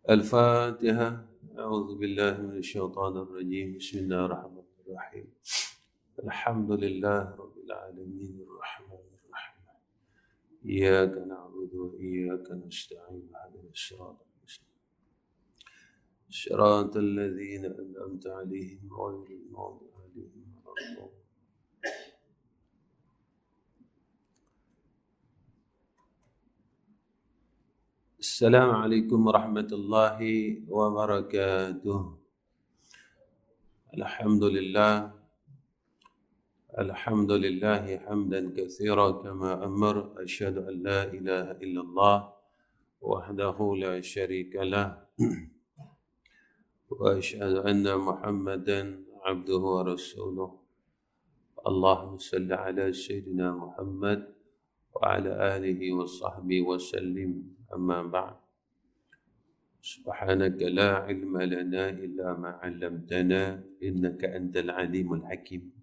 الفاتحة. أعوذ بالله من الشيطان الرجيم. بسم الله الرحمن الرحيم. الحمد لله رب العالمين الرحمن الرحيم. إياك نعبد وإياك نستعين. اهدنا الصراط المستقيم صراط الذين أنعمت عليهم غير المغضوب عليهم ولا الضالين. السلام عليكم ورحمة الله وبركاته. الحمد لله حمدا كثيرا كما أمر. أشهد أن لا إله إلا الله وحده لا شريك له وأشهد أن محمدا عبده ورسوله. اللهم صل على سيدنا محمد وعلى آله وصحبه وسلم. أما بعد. سبحانك لا علم لنا إلا ما علمتنا إنك أنت العليم الحكيم.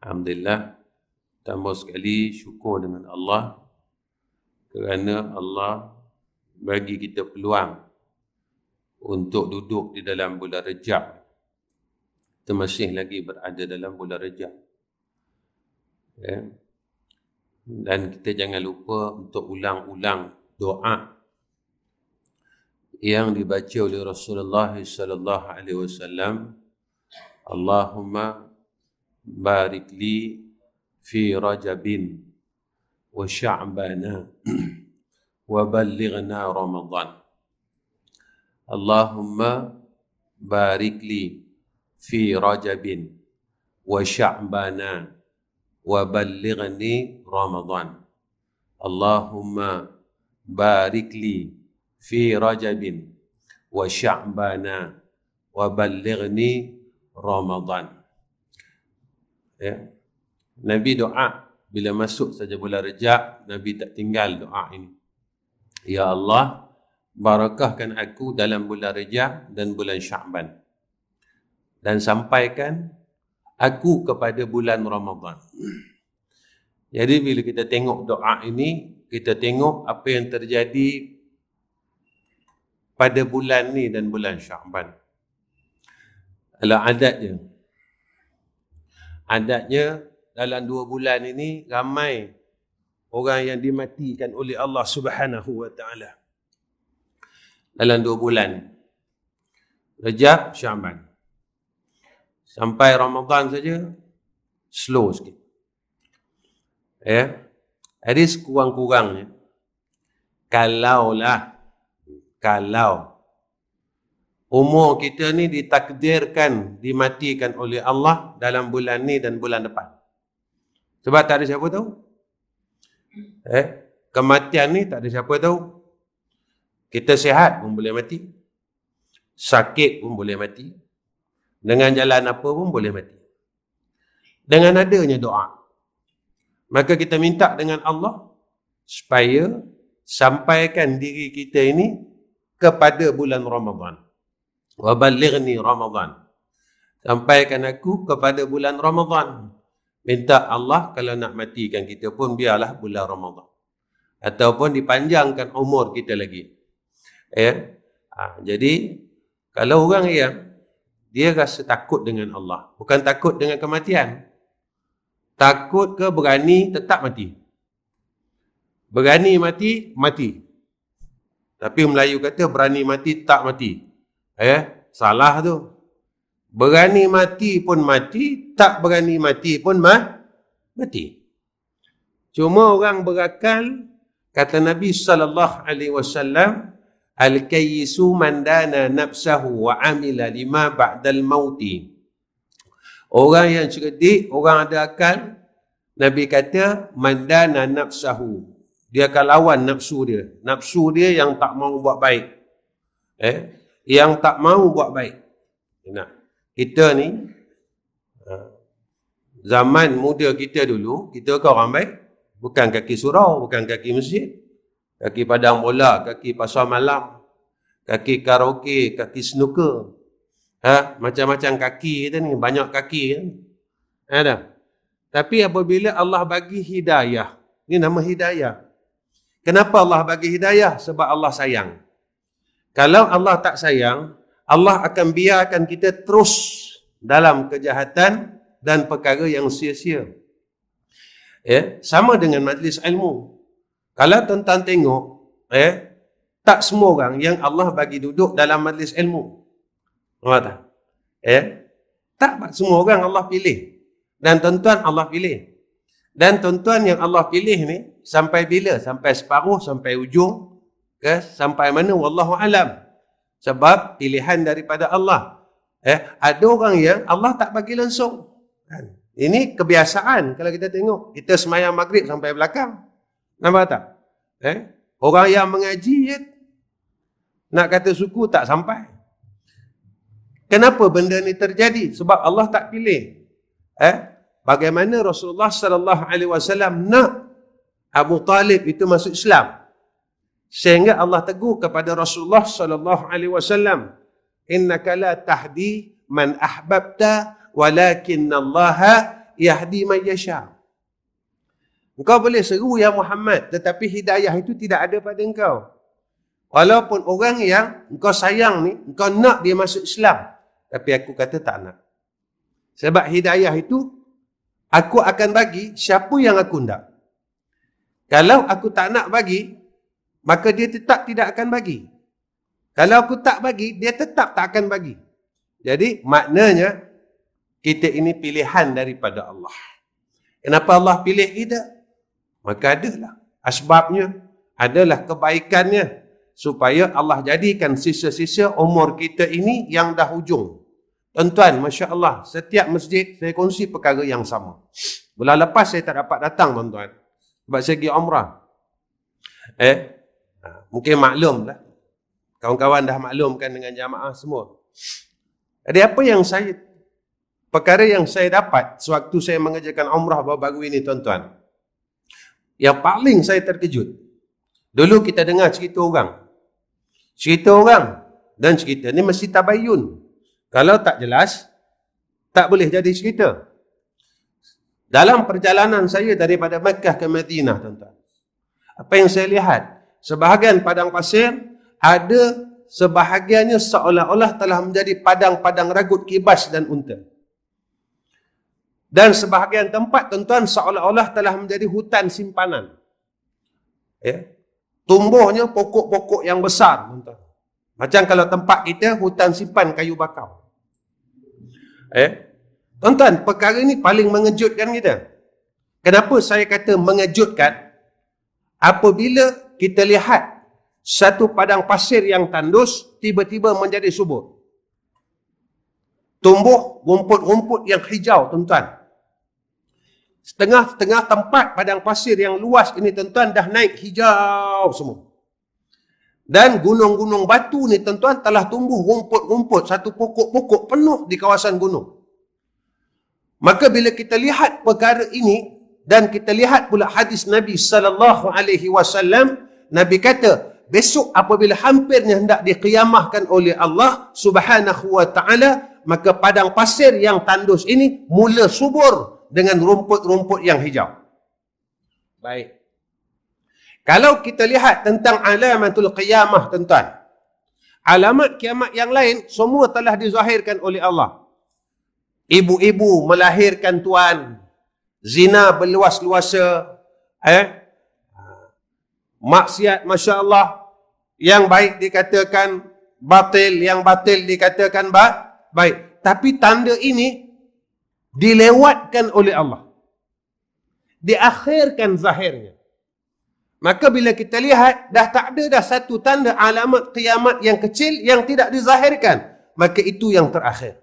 Alhamdulillah, tambah sekali syukur dengan Allah kerana Allah bagi kita peluang untuk duduk di dalam bulan Rejab. Kita masih lagi berada dalam bulan Rejab. Ya. Dan kita jangan lupa untuk ulang-ulang doa yang dibaca oleh Rasulullah sallallahu alaihi wasallam. Allahumma barik li fi Rajabin wa Sya'bana wa ballighna Ramadan. Allahumma barik li fi Rajabin wa Sya'bana wa ballighni Ramadan. Allahumma barik li fi Rajabin wa Sya'bana wa ballighni Ramadan. Ya. Nabi doa bila masuk saja bulan Rejab, Nabi tak tinggal doa ini. Ya Allah, barakahkan aku dalam bulan Rejab dan bulan Sya'ban. Dan sampaikan aku kepada bulan Ramadan. Jadi bila kita tengok doa ini, kita tengok apa yang terjadi pada bulan ni dan bulan Sya'ban. Adatnya dalam 2 bulan ini ramai orang yang dimatikan oleh Allah Subhanahu wa taala. Dalam 2 bulan Rejab, Sya'ban. Sampai Ramadan saja slow sikit. Ya. Jadi sekurang-kurangnya kalau umur kita ni ditakdirkan dimatikan oleh Allah dalam bulan ni dan bulan depan. Sebab tak ada siapa tahu. Kematian ni tak ada siapa tahu. Kita sihat pun boleh mati. Sakit pun boleh mati. Dengan jalan apa pun boleh mati. Dengan adanya doa, maka kita minta dengan Allah supaya sampaikan diri kita ini kepada bulan Ramadan. Wa ballighni Ramadan. Sampaikan aku kepada bulan Ramadan. Minta Allah kalau nak matikan kita pun biarlah bulan Ramadan. Ataupun dipanjangkan umur kita lagi. Ya. Jadi kalau orang yang dia rasa takut dengan Allah, bukan takut dengan kematian. Takut ke berani tetap mati. Berani mati, mati. Tapi Melayu kata berani mati tak mati. Salah tu. Berani mati pun mati, tak berani mati pun mati. Cuma orang berakal, kata Nabi sallallahu alaihi wasallam, al-kayyisu man dana nafsahu wa amila lima ba'dal mauti. Orang yang cerdik, orang ada akal, Nabi kata man dana nafsahu. Dia akan lawan nafsu dia. Nafsu dia yang tak mau buat baik. Yang tak mau buat baik. Nah, kita ni zaman muda kita dulu, kita kan orang baik. Bukan kaki surau, bukan kaki masjid. Kaki padang bola, kaki pasar malam, kaki karaoke, kaki snooker. Macam-macam kaki kita ni, banyak kaki kan. Ada. Tapi apabila Allah bagi hidayah, ini nama hidayah. Kenapa Allah bagi hidayah? Sebab Allah sayang. Kalau Allah tak sayang, Allah akan biarkan kita terus dalam kejahatan dan perkara yang sia-sia. Sama dengan majlis ilmu. Kalau tuan-tuan tengok, tak semua orang yang Allah bagi duduk dalam majlis ilmu. Nampak tak? Tak semua orang Allah pilih. Dan tuan-tuan Allah pilih. Dan tuan-tuan yang Allah pilih ni, sampai bila? Sampai separuh, sampai ujung, sampai mana? Wallahu alam. Sebab pilihan daripada Allah. Ada orang yang Allah tak bagi langsung. Ini kebiasaan kalau kita tengok. Kita semayang maghrib sampai belakang. Nampak tak? Orang yang mengaji, nak kata suku tak sampai. Kenapa benda ni terjadi? Sebab Allah tak pilih. Bagaimana Rasulullah sallallahu alaihi wasallam nak Abu Talib itu masuk Islam? Sehingga Allah tegur kepada Rasulullah sallallahu alaihi wasallam, innaka la tahdi man ahbabta walakinallaha yahdi man yasha. Engkau boleh seru ya Muhammad, tetapi hidayah itu tidak ada pada engkau. Walaupun orang yang engkau sayang ni, engkau nak dia masuk Islam, tapi aku kata tak nak. Sebab hidayah itu aku akan bagi siapa yang aku nak. Kalau aku tak nak bagi, maka dia tetap tidak akan bagi. Kalau aku tak bagi, dia tetap tak akan bagi. Jadi maknanya kita ini pilihan daripada Allah. Kenapa Allah pilih kita? Maka adalah asbabnya, adalah kebaikannya, supaya Allah jadikan sisa-sisa umur kita ini yang dah hujung. Tuan-tuan, Masya Allah, setiap masjid saya kongsi perkara yang sama. Bulan lepas saya tak dapat datang, tuan-tuan, sebab saya pergi umrah. Mungkin maklum lah. Kawan-kawan dah maklumkan dengan jamaah semua. Jadi apa yang perkara yang saya dapat sewaktu saya mengerjakan umrah baru-baru ini, tuan-tuan, yang paling saya terkejut. Dulu kita dengar cerita orang. Cerita orang dan cerita ni mesti tabayun. Kalau tak jelas, tak boleh jadi cerita. Dalam perjalanan saya daripada Makkah ke Madinah, tuan-tuan, apa yang saya lihat? Sebahagian padang pasir, ada sebahagiannya seolah-olah telah menjadi padang-padang ragut kibas dan unta. Dan sebahagian tempat, tuan-tuan, seolah-olah telah menjadi hutan simpanan. Tumbuhnya pokok-pokok yang besar, tuan-tuan. Macam kalau tempat kita, hutan simpan kayu bakau. Tuan-tuan, perkara ini paling mengejutkan kita. Kenapa saya kata mengejutkan? Apabila kita lihat satu padang pasir yang tandus tiba-tiba menjadi subur. Tumbuh rumput-rumput yang hijau, tuan-tuan. Setengah-setengah tempat padang pasir yang luas ini, tuan-tuan, dah naik hijau semua. Dan gunung-gunung batu ni, tuan-tuan, telah tumbuh rumput-rumput, satu pokok-pokok penuh di kawasan gunung. Maka bila kita lihat perkara ini, dan kita lihat pula hadis Nabi sallallahu alaihi wasallam, Nabi kata, besok apabila hampirnya hendak diqiyamahkan oleh Allah Subhanahu wa taala, maka padang pasir yang tandus ini mula subur dengan rumput-rumput yang hijau. Baik. Kalau kita lihat tentang alamatul qiyamah, tuan-tuan, alamat kiamat yang lain semua telah dizahirkan oleh Allah. Ibu-ibu melahirkan tuan, zina berluas-luasa, maksiat, Masya Allah, yang baik dikatakan batil, yang batil dikatakan baik. Tapi tanda ini dilewatkan oleh Allah, diakhirkan zahirnya. Maka bila kita lihat, dah tak ada dah satu tanda alamat kiamat yang kecil yang tidak dizahirkan, maka itu yang terakhir.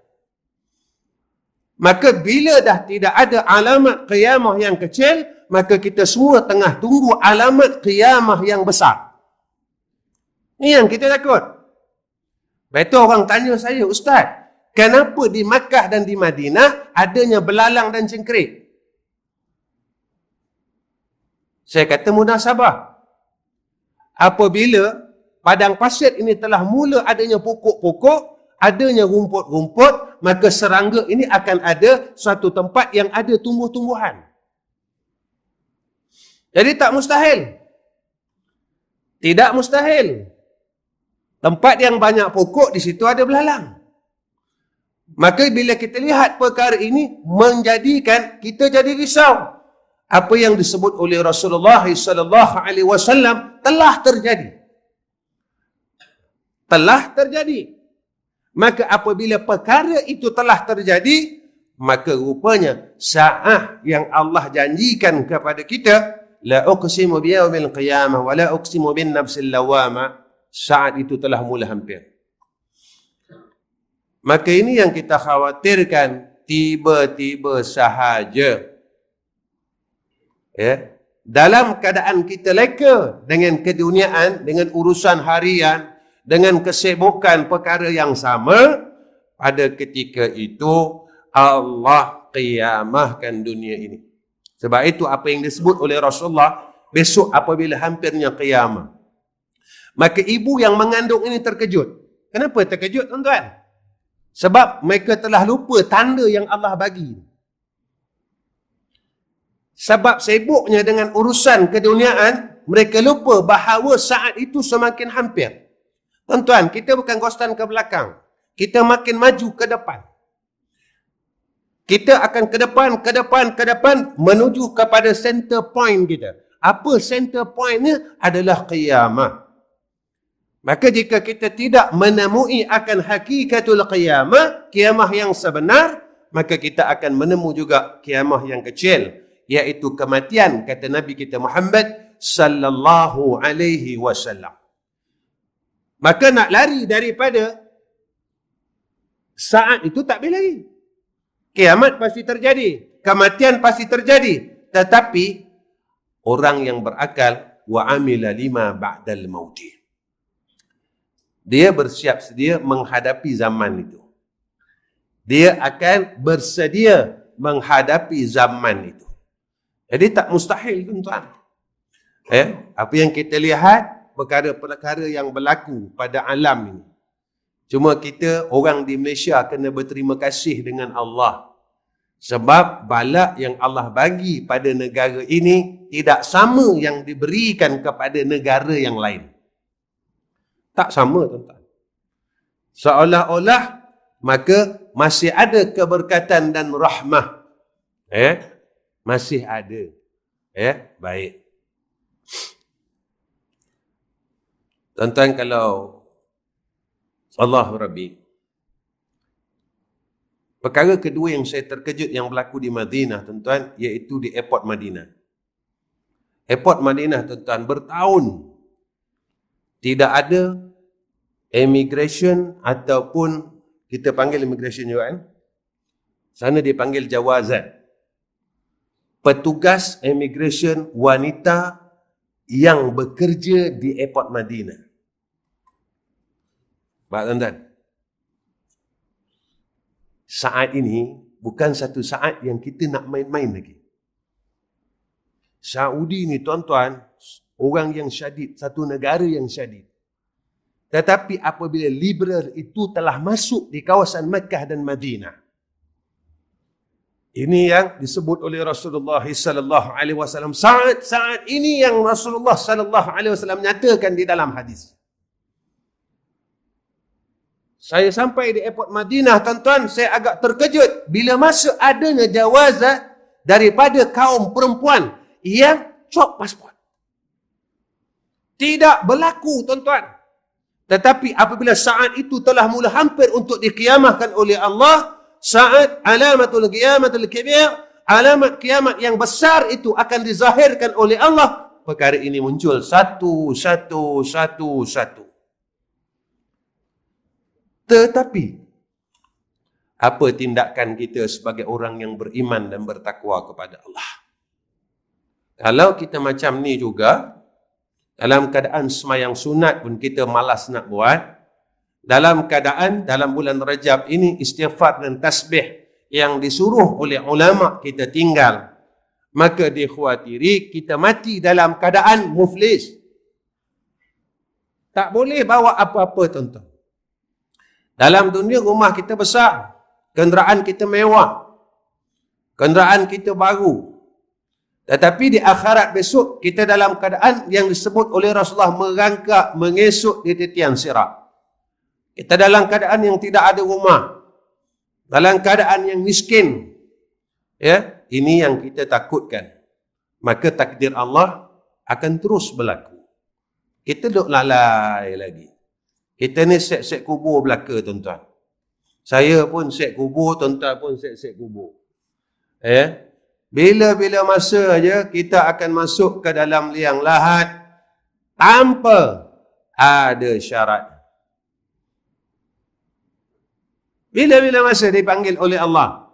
Maka bila dah tidak ada alamat qiyamah yang kecil, maka kita semua tengah tunggu alamat qiyamah yang besar. Ini yang kita takut. Betul orang tanya saya, Ustaz, kenapa di Makkah dan di Madinah adanya belalang dan cengkerik? Saya kata munasabah. Apabila padang pasir ini telah mula adanya pokok-pokok, adanya rumput-rumput, maka serangga ini akan ada suatu tempat yang ada tumbuh-tumbuhan. Jadi tak mustahil. Tidak mustahil. Tempat yang banyak pokok, di situ ada belalang. Maka bila kita lihat perkara ini, menjadikan kita jadi risau. Apa yang disebut oleh Rasulullah SAW telah terjadi. Telah terjadi. Maka apabila perkara itu telah terjadi, maka rupanya saat yang Allah janjikan kepada kita, la uqsimu biyaumil qiyamah wa la uqsimu bin nafsil lawama, saat itu telah mula hampir. Maka ini yang kita khawatirkan, tiba-tiba sahaja, ya, dalam keadaan kita leka dengan keduniaan, dengan urusan harian, dengan kesibukan perkara yang sama, pada ketika itu Allah qiyamahkan dunia ini. Sebab itu apa yang disebut oleh Rasulullah, besok apabila hampirnya qiyamah, maka ibu yang mengandung ini terkejut. Kenapa terkejut, tuan-tuan? Sebab mereka telah lupa tanda yang Allah bagi. Sebab sibuknya dengan urusan keduniaan, mereka lupa bahawa saat itu semakin hampir. Tuan-tuan, kita bukan konstan ke belakang. Kita makin maju ke depan. Kita akan ke depan menuju kepada center point kita. Apa center pointnya? Adalah qiyamah. Maka jika kita tidak menemui akan hakikatul qiyamah, kiamah yang sebenar, maka kita akan menemu juga kiamah yang kecil, iaitu kematian, kata Nabi kita Muhammad sallallahu alaihi wasallam. Maka nak lari daripada saat itu tak boleh lagi. Kiamat pasti terjadi, kematian pasti terjadi, tetapi orang yang berakal wa amila lima ba'dal mauti, dia bersiap sedia menghadapi zaman itu. Dia akan bersedia menghadapi zaman itu. Jadi tak mustahil, tuan-tuan. Apa yang kita lihat, perkara-perkara yang berlaku pada alam ini. Cuma kita, orang di Malaysia, kena berterima kasih dengan Allah. Sebab bala yang Allah bagi pada negara ini tidak sama yang diberikan kepada negara yang lain. Tak sama, tuan-tuan. Seolah-olah maka masih ada keberkatan dan rahmah. Masih ada. Baik. Tuan-tuan, kalau Allah Rabbi, perkara kedua yang saya terkejut yang berlaku di Madinah, tuan-tuan, iaitu di airport Madinah. Airport Madinah, tuan-tuan, bertahun tidak ada immigration, ataupun kita panggil immigration juga kan? Sana dipanggil jawazat. Petugas immigration wanita yang bekerja di airport Madinah. Baik, tuan-tuan. Saat ini bukan satu saat yang kita nak main-main lagi. Saudi ni, tuan-tuan, orang yang syadid, satu negara yang syadid. Tetapi apabila liberal itu telah masuk di kawasan Mekah dan Madinah, ini yang disebut oleh Rasulullah sallallahu alaihi wasallam. Saat ini yang Rasulullah sallallahu alaihi wasallam nyatakan di dalam hadis. Saya sampai di airport Madinah, tuan-tuan, saya agak terkejut bila masa adanya jawazat daripada kaum perempuan yang cop pasport. Tidak berlaku, tuan-tuan. Tetapi apabila saat itu telah mula hampir untuk dikiamahkan oleh Allah, saat alamatul qiyamatul kibir, alamat kiamat yang besar itu akan dizahirkan oleh Allah, perkara ini muncul satu. Tetapi apa tindakan kita sebagai orang yang beriman dan bertakwa kepada Allah? Kalau kita macam ni juga, dalam keadaan semayang sunat pun kita malas nak buat. Dalam keadaan dalam bulan Rajab ini istighfar dan tasbih yang disuruh oleh ulama kita tinggal, maka dikhawatiri kita mati dalam keadaan muflis. Tak boleh bawa apa-apa, tuan-tuan. Dalam dunia rumah kita besar, kenderaan kita mewah, kenderaan kita baru. Tetapi di akhirat besok, kita dalam keadaan yang disebut oleh Rasulullah merangkak mengesuk di titian sirat. Kita dalam keadaan yang tidak ada rumah, dalam keadaan yang miskin, ya, ini yang kita takutkan. Maka takdir Allah akan terus berlaku. Kita duk lalai lagi. Kita ni set-set kubur belaka, tuan-tuan. Saya pun set kubur, tuan-tuan pun set-set kubur. Ya. Bila-bila masa aja kita akan masuk ke dalam liang lahat tanpa ada syarat. Bila-bila masa dipanggil oleh Allah.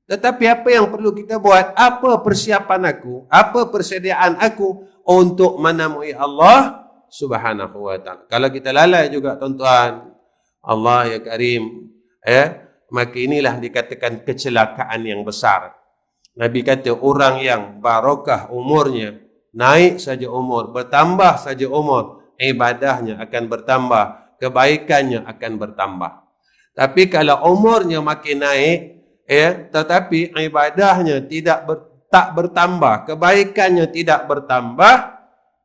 Tetapi apa yang perlu kita buat? Apa persiapan aku? Apa persediaan aku untuk menemui Allah Subhanahu wa ta'ala? Kalau kita lalai juga, tuan-tuan, Allah ya Karim, ya, maka inilah dikatakan kecelakaan yang besar. Nabi kata orang yang barakah umurnya, naik saja umur, bertambah saja umur, ibadahnya akan bertambah, kebaikannya akan bertambah. Tapi kalau umurnya makin naik, ya, tetapi ibadahnya tak bertambah, kebaikannya tidak bertambah,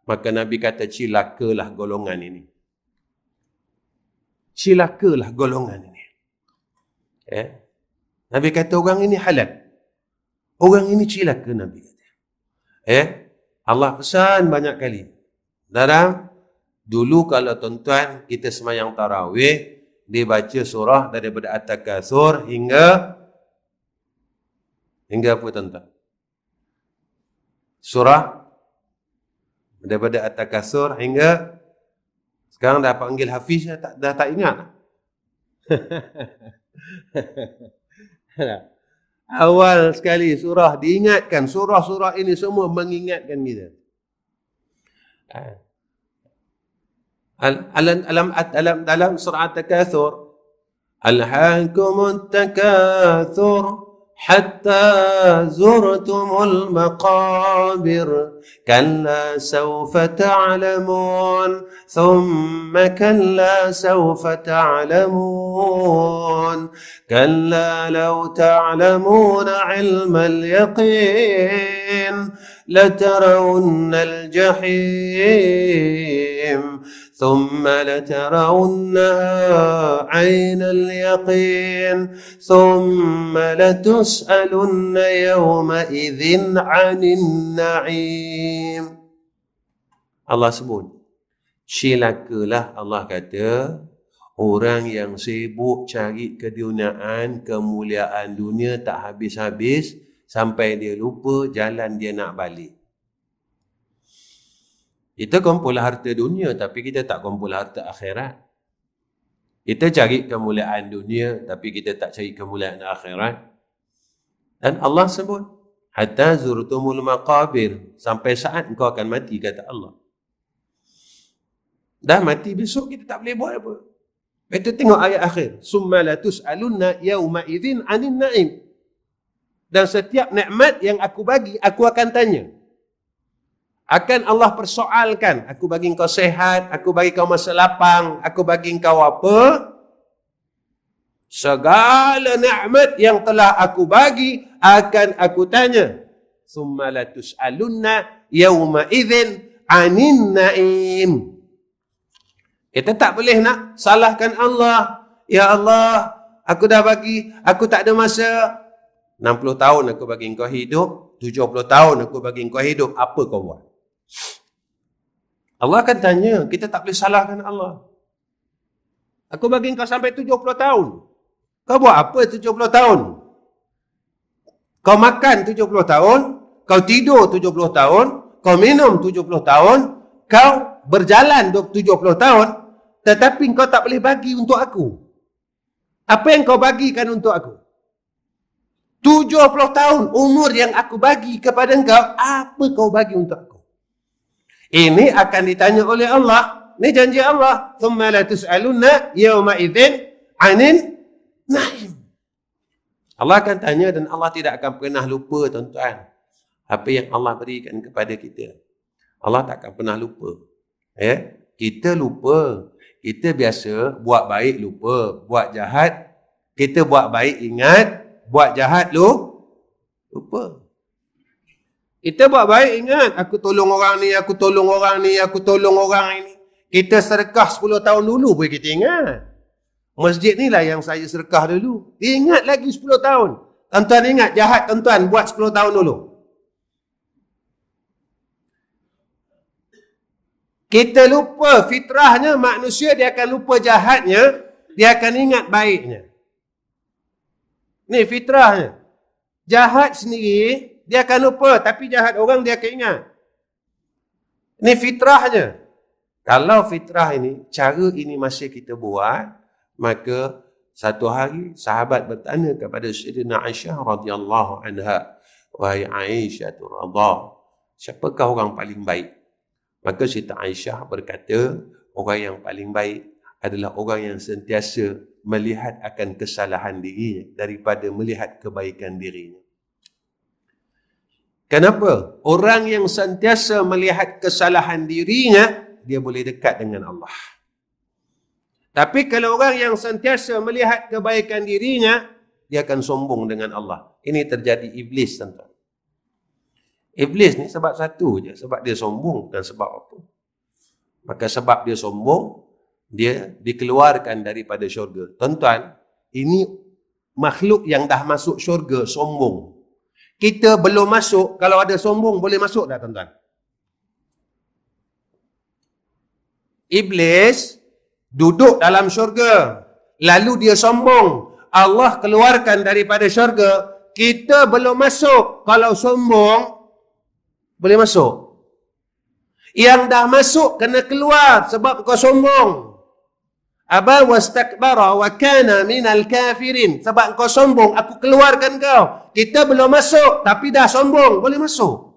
maka Nabi kata cilakalah golongan ini. Cilakalah golongan ini. Ya. Nabi kata orang ini halal. Orang ini cilaka, Nabi kata. Ya. Allah pesan banyak kali. Dulu kalau tuan-tuan kita semayang tarawih, dibaca surah daripada At-Takatsur hingga apa, tuan-tuan? Surah daripada At-Takatsur hingga sekarang dah panggil Hafiz, dah tak ingat. Awal sekali surah diingatkan, surah-surah ini semua mengingatkan kita. Dalam surah At-Takatsur, Alhaakumut takatsur حتى زرتم المقابر كلا سوف تعلمون ثم كلا سوف تعلمون كلا لو تعلمون علم اليقين لترون الجحيم ثم لترونها عين اليقين ثم لتسألن يومئذ عن النعيم. Allah sebut, cilakalah, Allah kata, orang yang sibuk cari keduniaan, kemuliaan dunia tak habis-habis sampai dia lupa jalan dia nak balik. Kita kumpul harta dunia tapi kita tak kumpul harta akhirat. Kita cari kemuliaan dunia tapi kita tak cari kemuliaan akhirat. Dan Allah sebut, hatta zurtumul maqabir, sampai saat engkau akan mati, kata Allah. Dah mati, besok kita tak boleh buat apa. Itu tengok ayat akhir, summa la tus'alunna yawma idzin 'anil na'im. Dan setiap nikmat yang aku bagi, aku akan tanya. Akan Allah persoalkan, aku bagi kau sehat, aku bagi kau masa lapang, aku bagi kau apa? Segala nikmat yang telah aku bagi akan aku tanya. Summa la tus'alunna yawma idzin 'anin na'im. Kita tak boleh nak salahkan Allah. Ya Allah, aku dah bagi, aku tak ada masa. 60 tahun aku bagi kau hidup, 70 tahun aku bagi kau hidup, apa kau buat? Allah akan tanya, kita tak boleh salahkan Allah. Aku bagi kau sampai 70 tahun. Kau buat apa 70 tahun? Kau makan 70 tahun, kau tidur 70 tahun, kau minum 70 tahun, kau berjalan 70 tahun, tetapi kau tak boleh bagi untuk aku. Apa yang kau bagikan untuk aku? 70 tahun umur yang aku bagi kepada engkau, apa kau bagi untuk aku? Ini akan ditanya oleh Allah. Ini janji Allah. Thumma la tus'alunna yawma idzin 'anil na'im. Allah akan tanya dan Allah tidak akan pernah lupa, tuan-tuan, apa yang Allah berikan kepada kita. Allah tak akan pernah lupa. Ya? Kita lupa. Kita biasa buat baik lupa, buat jahat. Kita buat baik ingat, buat jahat lupa. Kita buat baik ingat, aku tolong orang ni, aku tolong orang ni, aku tolong orang ini. Kita sedekah 10 tahun dulu pun kita ingat. Masjid ni lah yang saya sedekah dulu. Ingat lagi 10 tahun. Tuan-tuan ingat jahat tuan-tuan buat 10 tahun dulu. Kita lupa fitrahnya manusia, dia akan lupa jahatnya, dia akan ingat baiknya. Ni fitrahnya. Jahat sendiri, dia akan lupa. Tapi jahat orang, dia akan ingat. Ni fitrahnya. Kalau fitrah ini, cara ini masih kita buat, maka satu hari sahabat bertanya kepada Sayyidina Aisyah radhiyallahu anha, wahai Aisyah radha, siapakah orang paling baik? Maka Siti Aisyah berkata, orang yang paling baik adalah orang yang sentiasa melihat akan kesalahan dirinya daripada melihat kebaikan dirinya. Kenapa? Orang yang sentiasa melihat kesalahan dirinya, dia boleh dekat dengan Allah. Tapi kalau orang yang sentiasa melihat kebaikan dirinya, dia akan sombong dengan Allah. Ini terjadi iblis, tuan-tuan. Iblis ni sebab satu je, sebab dia sombong, bukan sebab apa. Maka sebab dia sombong, dia dikeluarkan daripada syurga. Tuan-tuan, ini makhluk yang dah masuk syurga sombong. Kita belum masuk, kalau ada sombong boleh masuk tak tuan-tuan? Iblis duduk dalam syurga, lalu dia sombong. Allah keluarkan daripada syurga, kita belum masuk. Kalau sombong, boleh masuk. Yang dah masuk kena keluar sebab kau sombong. Aba wastakbara wa kana minal kafirin. Sebab kau sombong, aku keluarkan kau. Kita belum masuk, tapi dah sombong, boleh masuk.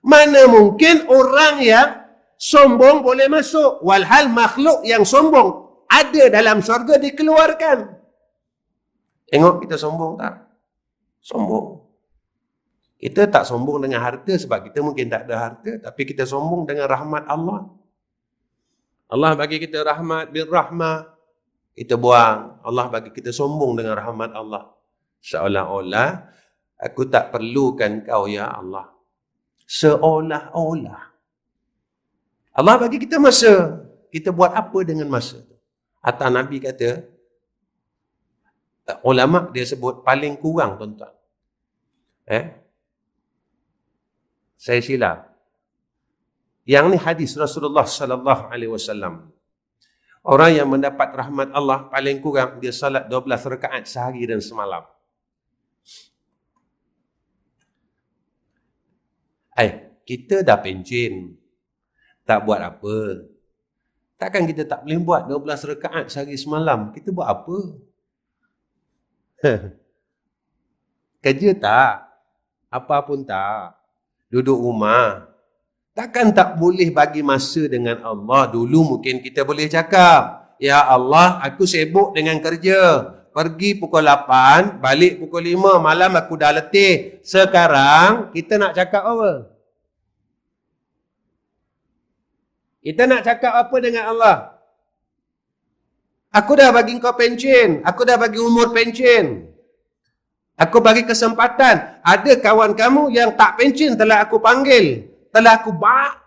Mana mungkin orang yang sombong boleh masuk? Walhal makhluk yang sombong ada dalam syurga dikeluarkan. Tengok kita sombong tak? Sombong. Kita tak sombong dengan harta sebab kita mungkin tak ada harta, tapi kita sombong dengan rahmat Allah. Allah bagi kita rahmat bin rahmah, kita buang. Allah bagi kita sombong dengan rahmat Allah. Seolah-olah aku tak perlukan kau ya Allah. Seolah-olah. Allah bagi kita masa. Kita buat apa dengan masa tu? Atas Nabi kata, ulama dia sebut paling kurang tuan-tuan. Saya silap. Yang ni hadis Rasulullah sallallahu alaihi wasallam. Orang yang mendapat rahmat Allah paling kurang dia salat 12 rakaat sehari dan semalam. Kita dah pencen. Tak buat apa. Takkan kita tak boleh buat 12 rakaat sehari semalam. Kita buat apa? Kerja tak? Apa pun tak? Duduk rumah. Takkan tak boleh bagi masa dengan Allah. Dulu mungkin kita boleh cakap, ya Allah, aku sibuk dengan kerja. Pergi pukul 8, balik pukul 5, malam aku dah letih. Sekarang, kita nak cakap apa? Kita nak cakap apa dengan Allah? Aku dah bagi kau pencen. Aku dah bagi umur pencen. Aku bagi kesempatan. Ada kawan kamu yang tak pencen telah aku panggil. Telah aku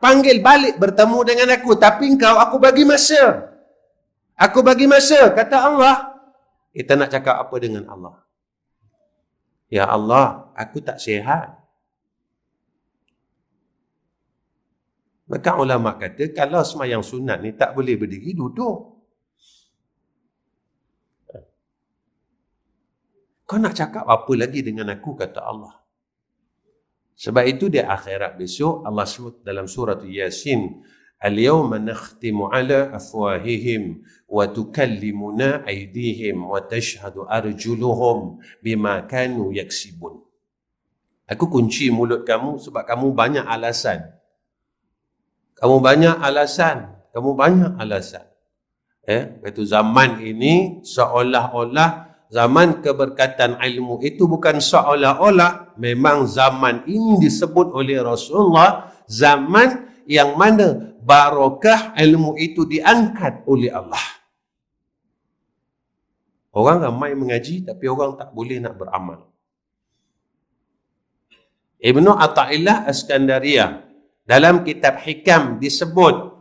panggil balik bertemu dengan aku. Tapi engkau aku bagi masa. Aku bagi masa. Kata Allah. Kita nak cakap apa dengan Allah? Ya Allah, aku tak sihat. Maka ulama kata, kalau semayang sunat ni tak boleh berdiri, duduk. Kau nak cakap apa lagi dengan aku, kata Allah. Sebab itu di akhirat besok, Allah sebut dalam surah Yasin, Al-yawma nakhtimu ala afwahihim wa tukallimuna aydihim wa tashhadu arjuluhum bima kanu yaksibun. Aku kunci mulut kamu sebab kamu banyak alasan. Kamu banyak alasan. Kamu banyak alasan. Itu zaman ini seolah-olah zaman keberkatan ilmu itu bukan seolah-olah, memang zaman ini disebut oleh Rasulullah zaman yang mana barakah ilmu itu diangkat oleh Allah. Orang ramai mengaji tapi orang tak boleh nak beramal. Ibnu Athaillah Askandariyah dalam kitab Hikam disebut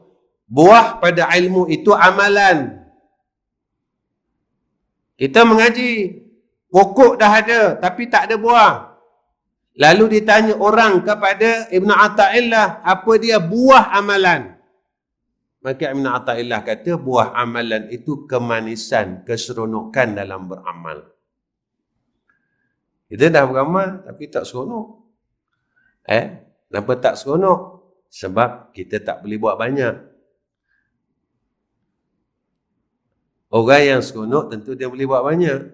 Buah pada ilmu itu amalan. Kita mengaji, pokok dah ada, tapi tak ada buah. Lalu ditanya orang kepada Ibn Athaillah, apa dia buah amalan? Maka Ibn Athaillah kata, buah amalan itu kemanisan, keseronokan dalam beramal. Kita dah beramal, tapi tak seronok. Kenapa tak seronok? Sebab kita tak boleh buat banyak. Orang yang seronok tentu dia boleh buat banyak.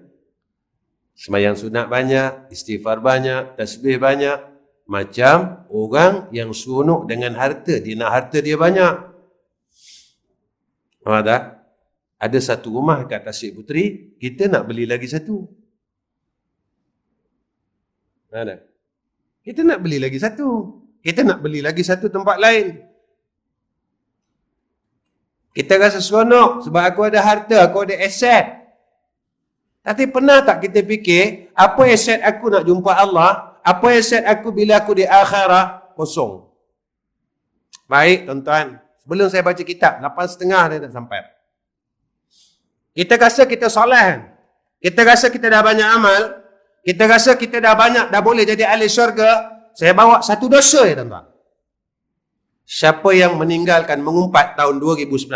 Sembahyang sunat banyak, istighfar banyak, tasbih banyak. Macam orang yang seronok dengan harta, dia nak harta dia banyak. Nampak tak? Ada satu rumah kat Tasik Puteri, kita nak beli lagi satu. Ada. Kita nak beli lagi satu. Kita nak beli lagi satu tempat lain. Kita rasa seronok sebab aku ada harta, aku ada aset. Tapi pernah tak kita fikir, apa aset aku nak jumpa Allah? Apa aset aku bila aku di akhirat? Kosong. Baik, tuan-tuan. Sebelum saya baca kitab, 8.30 dia dah sampai. Kita rasa kita soleh. Kita rasa kita dah banyak amal. Kita rasa kita dah banyak, dah boleh jadi ahli syurga. Saya bawa satu dosa ya, tuan-tuan. Siapa yang meninggalkan mengumpat tahun 2019?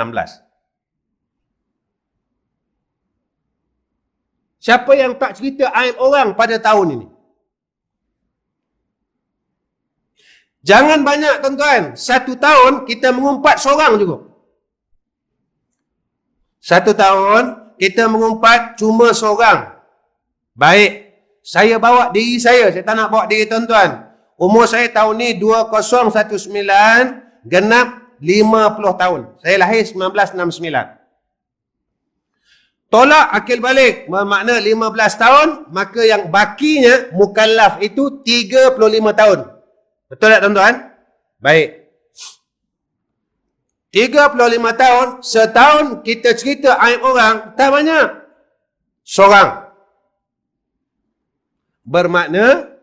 Siapa yang tak cerita aib orang pada tahun ini? Jangan banyak, tuan-tuan. Satu tahun kita mengumpat seorang juga. Satu tahun kita mengumpat cuma seorang. Baik, saya bawa diri saya tak nak bawa diri tuan-tuan. Umur saya tahun ni 2019, genap 50 tahun. Saya lahir 1969. Tolak akil balik bermakna 15 tahun, maka yang bakinya mukallaf itu 35 tahun. Betul tak tuan-tuan? Baik. 35 tahun, setahun kita cerita aib orang, tak banyak. Seorang. Bermakna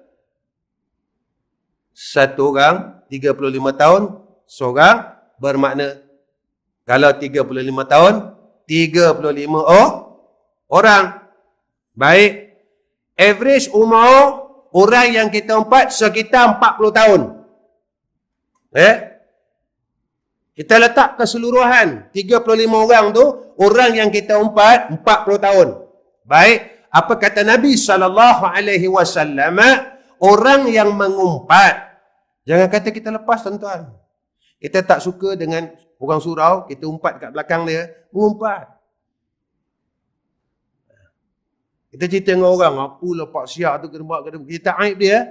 satu orang 35 tahun, seorang, bermakna kalau 35 tahun 35 orang. Baik. Average umur orang yang kita umpat sekitar 40 tahun. Kita letak keseluruhan 35 orang tu, orang yang kita umpat 40 tahun. Baik. Apa kata Nabi SAW? Orang yang mengumpat. Jangan kata kita lepas, tuan-tuan. Kita tak suka dengan orang surau, kita umpat kat belakang dia, mengumpat. Kita cerita dengan orang, apalah Pak Siak tu kena buat, kita aib dia,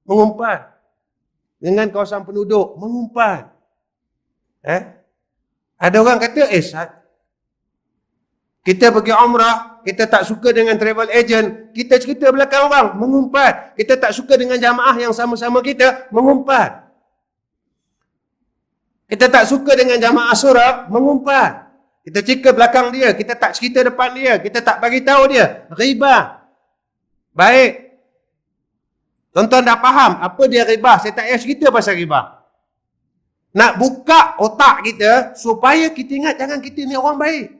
mengumpat. Dengan kawasan penduduk, mengumpat. Ada orang kata, kita pergi umrah, kita tak suka dengan travel agent, kita cerita belakang orang, mengumpat. Kita tak suka dengan jamaah yang sama-sama kita, mengumpat. Kita tak suka dengan jamaah surah, mengumpat. Kita cerita belakang dia, kita tak cerita depan dia, kita tak bagi tahu dia, ribah. Baik. Tuan-tuan dah faham apa dia ribah, saya tak payah cerita pasal ribah. Nak buka otak kita supaya kita ingat jangan kita ni orang baik.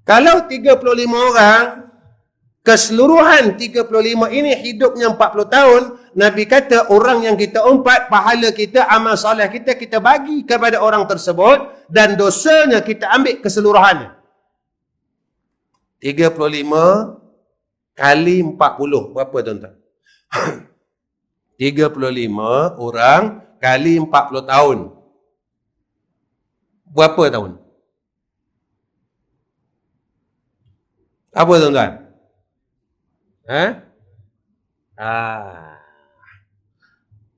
Kalau 35 orang, keseluruhan 35 ini hidupnya 40 tahun, Nabi kata orang yang kita umpat, pahala kita, amal soleh kita, kita bagi kepada orang tersebut dan dosanya kita ambil keseluruhannya. 35 kali 40, berapa tuan-tuan? 35 orang kali 40 tahun. Berapa tahun? Apa tuan-tuan?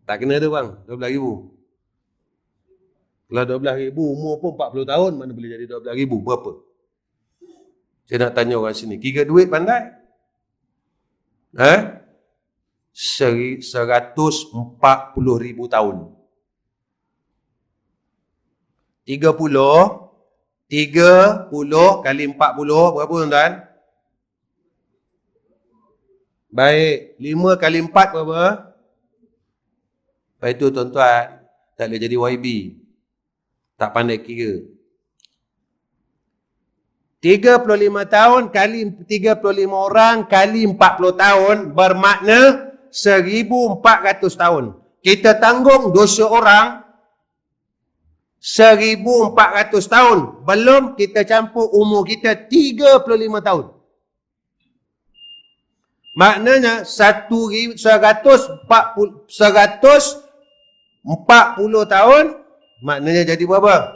Tak kena tu bang, 12,000. Kalau 12,000, umur pun 40 tahun, mana boleh jadi 12,000? Berapa? Saya nak tanya orang sini, kira duit pandai? 140,000 tahun. 30 kali 40, berapa tuan-tuan? Baik, 5 kali 4 berapa? Lepas itu tuan-tuan, tak boleh jadi YB. Tak pandai kira. 35 tahun kali 35 orang kali 40 tahun bermakna 1400 tahun. Kita tanggung dosa orang 1400 tahun. Belum kita campur umur kita 35 tahun. Maknanya 140 tahun maknanya jadi berapa?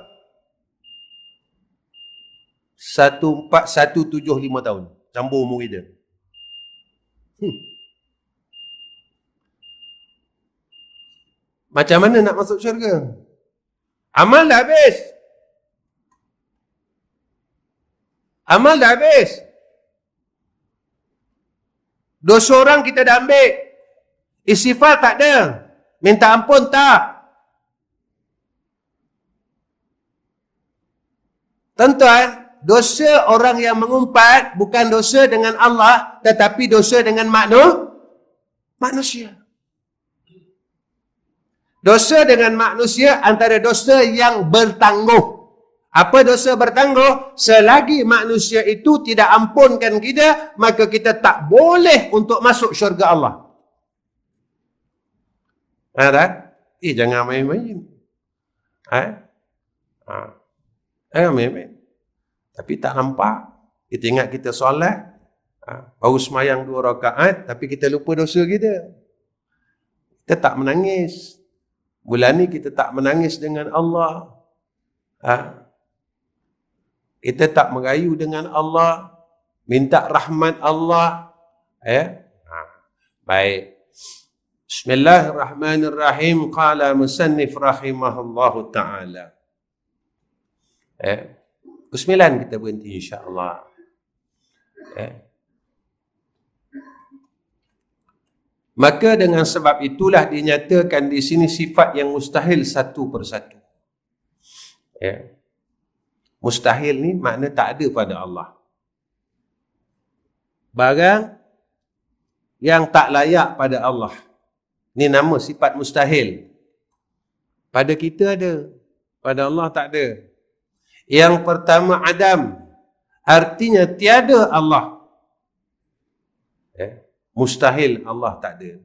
175 tahun. Campur umur kita. Macam mana nak masuk syurga? Amal dah habis. Amal dah habis. Dosa orang kita dah ambil. Istighfar tak ada. Minta ampun tak. Tuan-tuan, dosa orang yang mengumpat bukan dosa dengan Allah, tetapi dosa dengan manusia. Dosa dengan manusia antara dosa yang bertangguh. Apa dosa bertangguh? Selagi manusia itu tidak ampunkan kita, maka kita tak boleh untuk masuk syurga Allah. Ada? Jangan main-main. Jangan main-main. Tapi tak nampak. Kita ingat kita solat, baru semayang 2 rakaat, tapi kita lupa dosa kita. Kita tak menangis. Bulan ni kita tak menangis dengan Allah. Kita tak merayu dengan Allah. Minta rahmat Allah. Baik. Bismillahirrahmanirrahim. Qala musannif rahimahullahu ta'ala. Pukul 9 kita berhenti insya-Allah. Maka dengan sebab itulah dinyatakan di sini sifat yang mustahil satu persatu. Mustahil ni makna tak ada pada Allah. Barang yang tak layak pada Allah. Ni nama sifat mustahil. Pada kita ada, pada Allah tak ada. Yang pertama Adam, artinya tiada Allah. Mustahil Allah tak ada.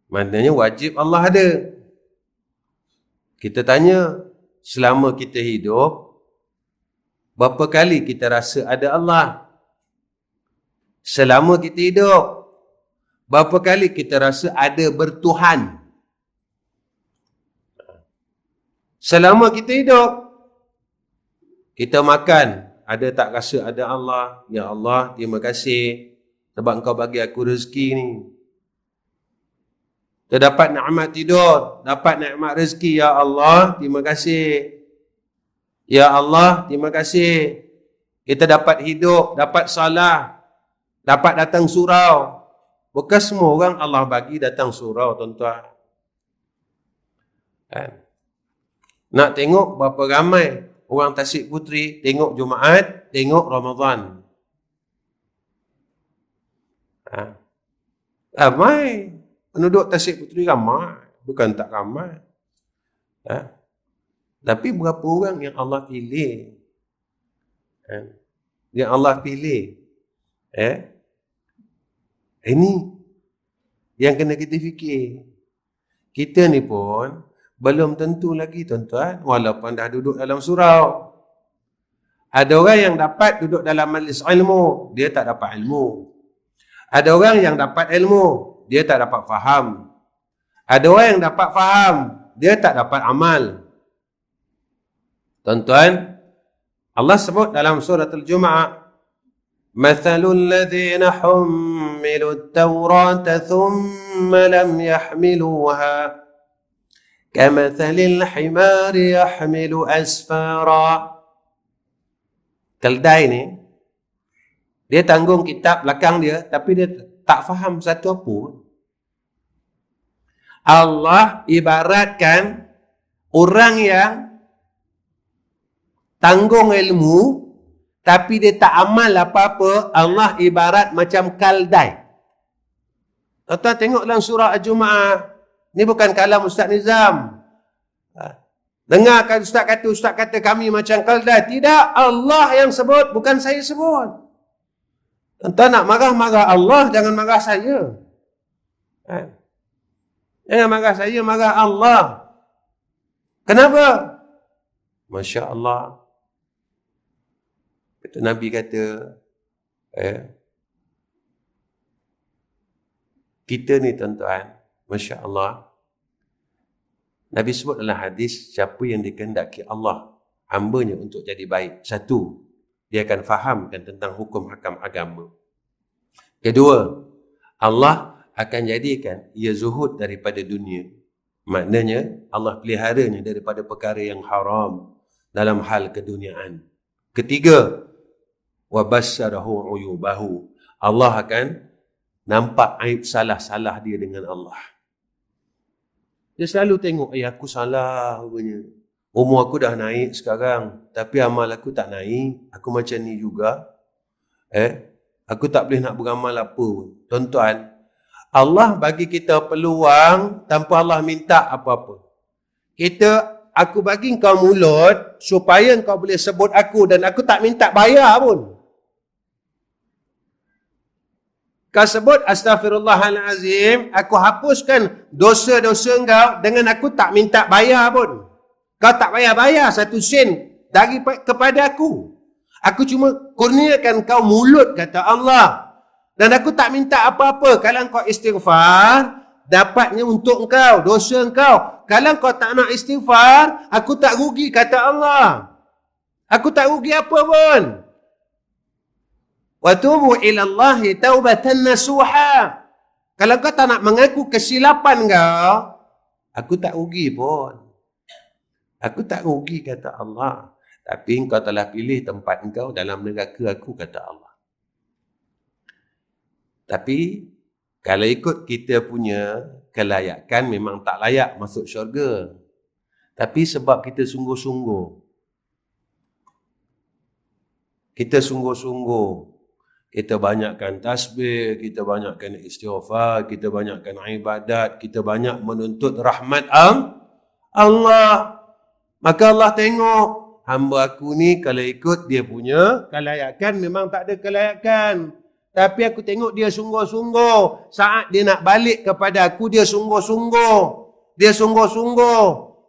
Maknanya wajib Allah ada. Kita tanya, selama kita hidup, berapa kali kita rasa ada Allah? Selama kita hidup, berapa kali kita rasa ada bertuhan? Selama kita hidup, kita makan, ada tak rasa ada Allah? Ya Allah, terima kasih sebab Engkau bagi aku rezeki ni. Kita dapat nikmat tidur, dapat nikmat rezeki. Ya Allah, terima kasih. Ya Allah, terima kasih. Kita dapat hidup, dapat salah, dapat datang surau. Bukan semua orang Allah bagi datang surau, tuan-tuan. Nak tengok berapa ramai orang Tasik Puteri tengok Jumaat, tengok Ramadan. Ramai. Penduduk Tasik Puteri ramai. Bukan tak ramai. Tapi berapa orang yang Allah pilih? Yang Allah pilih. Ini yang kena kita fikir. Kita ni pun belum tentu lagi, tuan-tuan, walaupun dah duduk dalam surau. Ada orang yang dapat duduk dalam majlis ilmu, dia tak dapat ilmu. Ada orang yang dapat ilmu, dia tak dapat faham. Ada orang yang dapat faham, dia tak dapat amal. Tuan-tuan, Allah sebut dalam surah Al-Jumu'ah, Mathalul ladhina hummilu at-taurata thumma lam yahmiluha kamathalil himari yahmilu asfara. Keldai ni, dia tanggung kitab belakang dia, tapi dia tak faham satu apa. Allah ibaratkan orang yang tanggung ilmu, tapi dia tak amal apa-apa. Allah ibarat macam keldai. Tuan-tuan tengok dalam surah Al-Jumu'ah. Ni bukan kalam Ustaz Nizam. Dengarkan Ustaz kata kami macam keldai. Tidak, Allah yang sebut, bukan saya sebut. Tuan nak marah Allah, jangan marah saya. Jangan marah saya, marah Allah. Kenapa? Masya Allah. Nabi kata, kita ni tuan-tuan, Masya Allah, Nabi sebut dalam hadis, siapa yang dikehendaki Allah hamba-Nya untuk jadi baik. Satu, dia akan fahamkan tentang hukum hakam agama. Kedua, Allah akan jadikan ia zuhud daripada dunia. Maknanya, Allah peliharanya daripada perkara yang haram dalam hal keduniaan. Ketiga, wabassarahu uyubahu. Allah akan nampak aib salah-salah dia dengan Allah. Dia selalu tengok, aku salah rupanya. Umur aku dah naik sekarang, tapi amal aku tak naik. Aku macam ni juga. Aku tak boleh nak beramal apa pun. Tuan-tuan, Allah bagi kita peluang tanpa Allah minta apa-apa. Aku bagi kau mulut supaya kau boleh sebut aku dan aku tak minta bayar pun. Kau sebut astaghfirullahalazim, aku hapuskan dosa-dosa kau dengan aku tak minta bayar pun. Kau tak bayar 1 sen kepada aku. Aku cuma kurniakan kau mulut, kata Allah. Dan aku tak minta apa-apa. Kalau kau istighfar, dapatnya untuk kau, dosa kau. Kalau kau tak nak istighfar, aku tak rugi, kata Allah. Aku tak rugi apa pun. Wa tubu ila Allahi taubatan nasuha. Kalau kau tak nak mengaku kesilapan kau, aku tak rugi pun. Aku tak rugi, kata Allah. Tapi engkau telah pilih tempat engkau dalam neraka aku, kata Allah. Tapi kalau ikut kita punya kelayakan, memang tak layak masuk syurga. Tapi sebab kita sungguh-sungguh, kita banyakkan tasbih, kita banyakkan istighfar, kita banyakkan ibadat, kita banyak menuntut rahmat Allah. Maka Allah tengok, hamba aku ni kalau ikut dia punya kelayakan, memang tak ada kelayakan. Tapi aku tengok dia sungguh-sungguh. Saat dia nak balik kepada aku, dia sungguh-sungguh.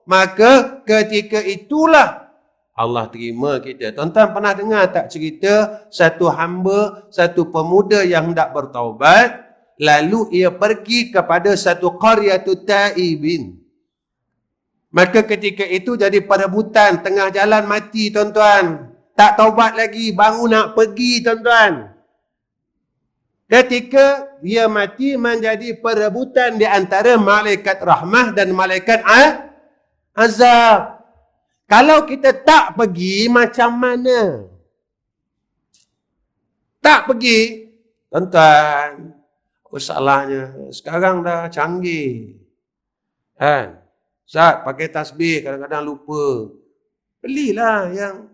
Maka ketika itulah Allah terima kita. Tuan-tuan pernah dengar tak cerita satu hamba, satu pemuda yang hendak bertaubat, lalu ia pergi kepada satu qaryatut taibin. Maka ketika itu jadi perebutan, tengah jalan mati, tuan-tuan. Tak taubat lagi, baru nak pergi, tuan-tuan. Ketika dia mati, menjadi perebutan di antara malaikat rahmah dan malaikat azab. Kalau kita tak pergi, macam mana? Tak pergi, tuan-tuan, apa salahnya? Sekarang dah canggih. Ustaz, pakai tasbih, kadang-kadang lupa. Belilah yang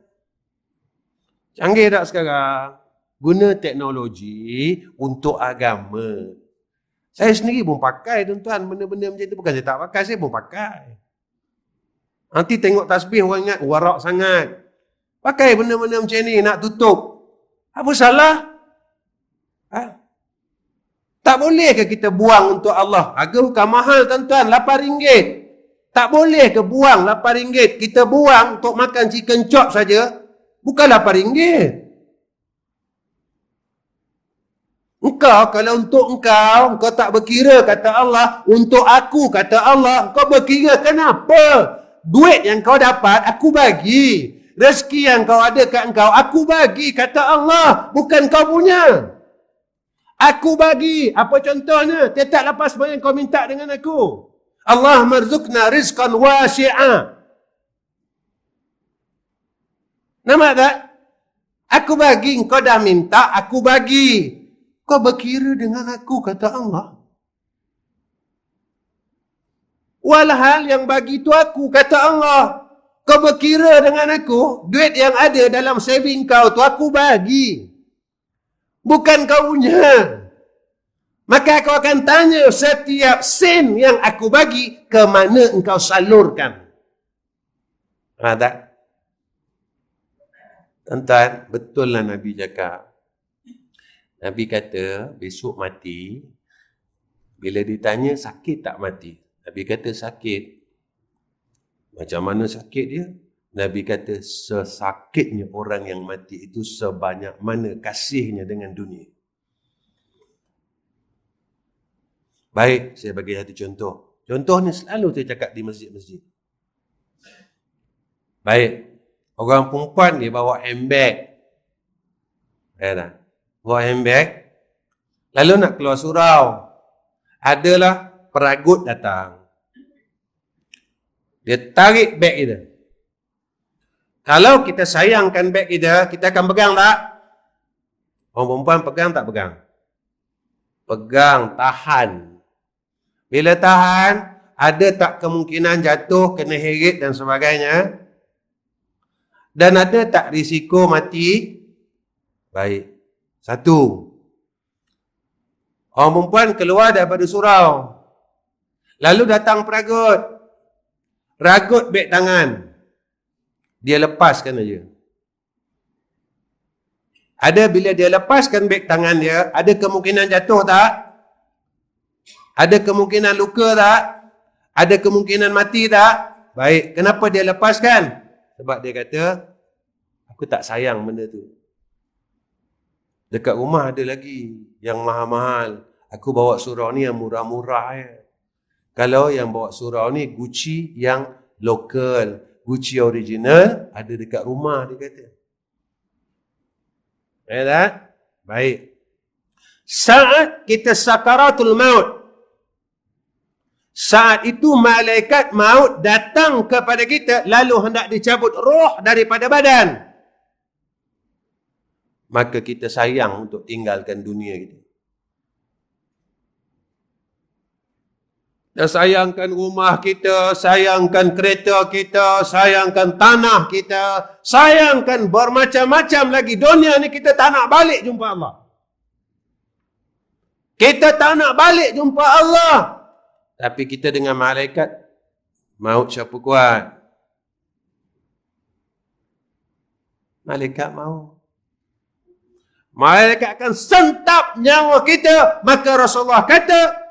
canggih tak sekarang. Guna teknologi untuk agama. Saya sendiri pun pakai, tuan-tuan, benda-benda macam tu. Bukan saya tak pakai, saya pun pakai. Nanti tengok tasbih, orang ingat warak sangat. Pakai benda-benda macam ni, nak tutup. Apa salah? Tak boleh ke kita buang untuk Allah? Harga bukan mahal, tuan-tuan, RM8. Tak boleh ke buang RM8? Kita buang untuk makan chicken chop saja, bukan RM8. Engkau, kalau untuk engkau tak berkira, kata Allah. Untuk aku, kata Allah, engkau berkira. Kenapa? Duit yang kau dapat, aku bagi. Rezeki yang kau ada kat engkau, aku bagi, kata Allah. Bukan kau punya. Aku bagi. Apa contohnya? Tiap lepas sembahyang kau minta dengan aku. Allah marzukna rizqan wasi'a. Nampak tak? Aku bagi, engkau dah minta, aku bagi. Kau berkira dengan aku, kata Allah. Walhal yang bagi tu aku, kata Allah. Kau berkira dengan aku, duit yang ada dalam saving kau tu aku bagi. Bukan kau punya. Maka aku akan tanya setiap sen yang aku bagi, ke mana engkau salurkan? Tak? Tuan-tuan, betul lah Nabi cakap. Nabi kata, besok mati, bila ditanya sakit tak mati? Nabi kata sakit. Macam mana sakit dia? Nabi kata sesakitnya orang yang mati itu sebanyak mana kasihnya dengan dunia. Baik, saya bagi satu contoh. Contoh ni selalu saya cakap di masjid-masjid. Baik, orang perempuan dia bawa handbag. Bawa handbag. Lalu nak keluar surau. Adalah peragut datang. Dia tarik beg kita. Kalau kita sayangkan beg kita, kita akan pegang tak? Orang perempuan pegang tak pegang? Pegang, tahan. Bila tahan, ada tak kemungkinan jatuh, kena heret dan sebagainya? Dan ada tak risiko mati? Baik. Satu. Orang perempuan keluar daripada surau. Lalu datang peragut. Ragut beg tangan. Dia lepaskan aja. Ada bila dia lepaskan beg tangan dia, ada kemungkinan jatuh tak? Ada kemungkinan luka tak? Ada kemungkinan mati tak? Baik, kenapa dia lepaskan? Sebab dia kata, aku tak sayang benda tu. Dekat rumah ada lagi yang mahal-mahal. Aku bawa surau ni yang murah-murah ya. Kalau yang bawa surau ni Gucci yang lokal, Gucci original ada dekat rumah, dia kata. Ya tak? Baik. Saat kita sakaratul maut, saat itu malaikat maut datang kepada kita lalu hendak dicabut roh daripada badan. Maka kita sayang untuk tinggalkan dunia kita. Kita sayangkan rumah kita, sayangkan kereta kita, sayangkan tanah kita, sayangkan bermacam-macam lagi. Dunia ni kita tak nak balik jumpa Allah. Kita tak nak balik jumpa Allah. Tapi kita dengan malaikat, maut siapa kuat? Malaikat maut. Malaikat akan sentap nyawa kita. Maka Rasulullah kata,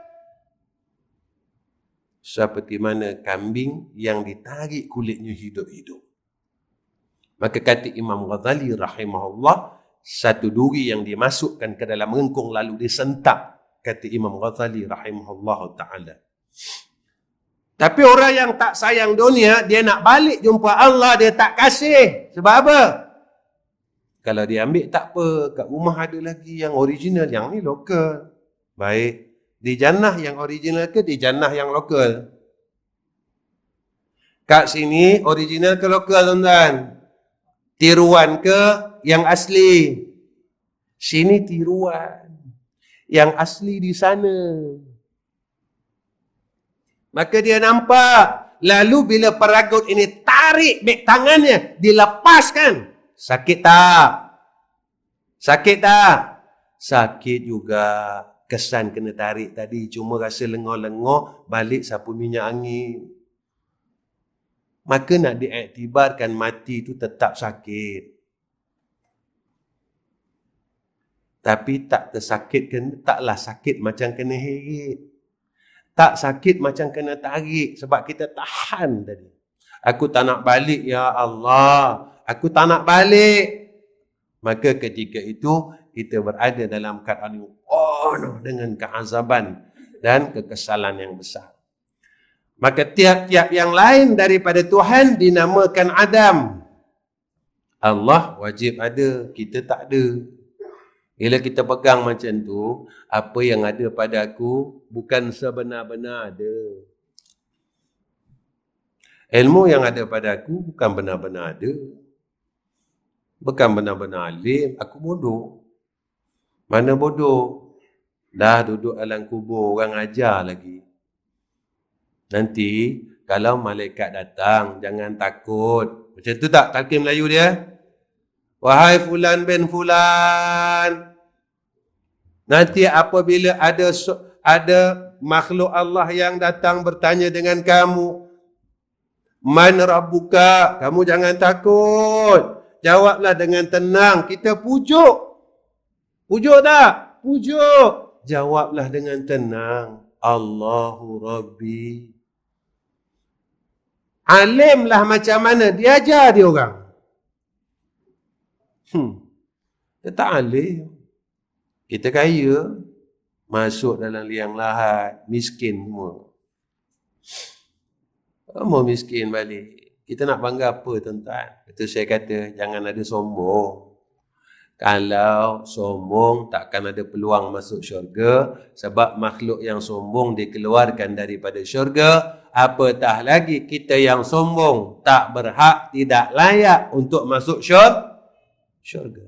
seperti mana kambing yang ditarik kulitnya hidup-hidup. Maka kata Imam Ghazali rahimahullah, satu duri yang dimasukkan ke dalam rengkung lalu disentap. Kata Imam Ghazali rahimahullah ta'ala. Tapi orang yang tak sayang dunia, dia nak balik jumpa Allah, dia tak kasih. Sebab apa? Kalau dia ambil tak apa, kat rumah ada lagi yang original, yang ni lokal. Baik. Di jannah yang original ke di jannah yang lokal? Kat sini original ke lokal, tuan-tuan? Tiruan ke yang asli? Sini tiruan. Yang asli di sana. Maka dia nampak. Lalu bila peragut ini tarik beg tangannya, dilepaskan. Sakit tak? Sakit tak? Sakit juga. Kesan kena tarik tadi. Cuma rasa lengah-lengah, balik sapu minyak angin. Maka nak diiktibarkan mati itu tetap sakit. Tapi tak tersakitkan, taklah sakit macam kena heret. Tak sakit macam kena tarik. Sebab kita tahan tadi. Aku tak nak balik, ya Allah. Aku tak nak balik. Maka ketika itu, kita berada dalam keadaan penuh dengan keazaban dan kekesalan yang besar. Maka tiap-tiap yang lain daripada Tuhan dinamakan Adam. Allah wajib ada, kita tak ada. Bila kita pegang macam tu, apa yang ada pada aku bukan sebenar-benar ada. Ilmu yang ada pada aku bukan benar-benar ada. Bukan benar-benar alim, aku bodoh. Mana bodoh? Dah duduk alam kubur, orang ajar lagi. Nanti, kalau malaikat datang, jangan takut. Macam tu tak talqin Melayu dia? Wahai fulan bin fulan. Nanti apabila ada makhluk Allah yang datang bertanya dengan kamu, Man rabbuka? Kamu jangan takut. Jawablah dengan tenang. Kita pujuk. Pujuk tak? Pujuk. Jawablah dengan tenang. Allahu Rabbi. Alimlah macam mana dia ajar dia orang. Dia tak alim. Kita kaya, masuk dalam liang lahat, miskin semua. Mau miskin balik. Kita nak bangga apa tuan-tuan? Itu saya kata, jangan ada sombong. Kalau sombong, takkan ada peluang masuk syurga. Sebab makhluk yang sombong dikeluarkan daripada syurga. Apatah lagi kita yang sombong, tak berhak, tidak layak untuk masuk syurga.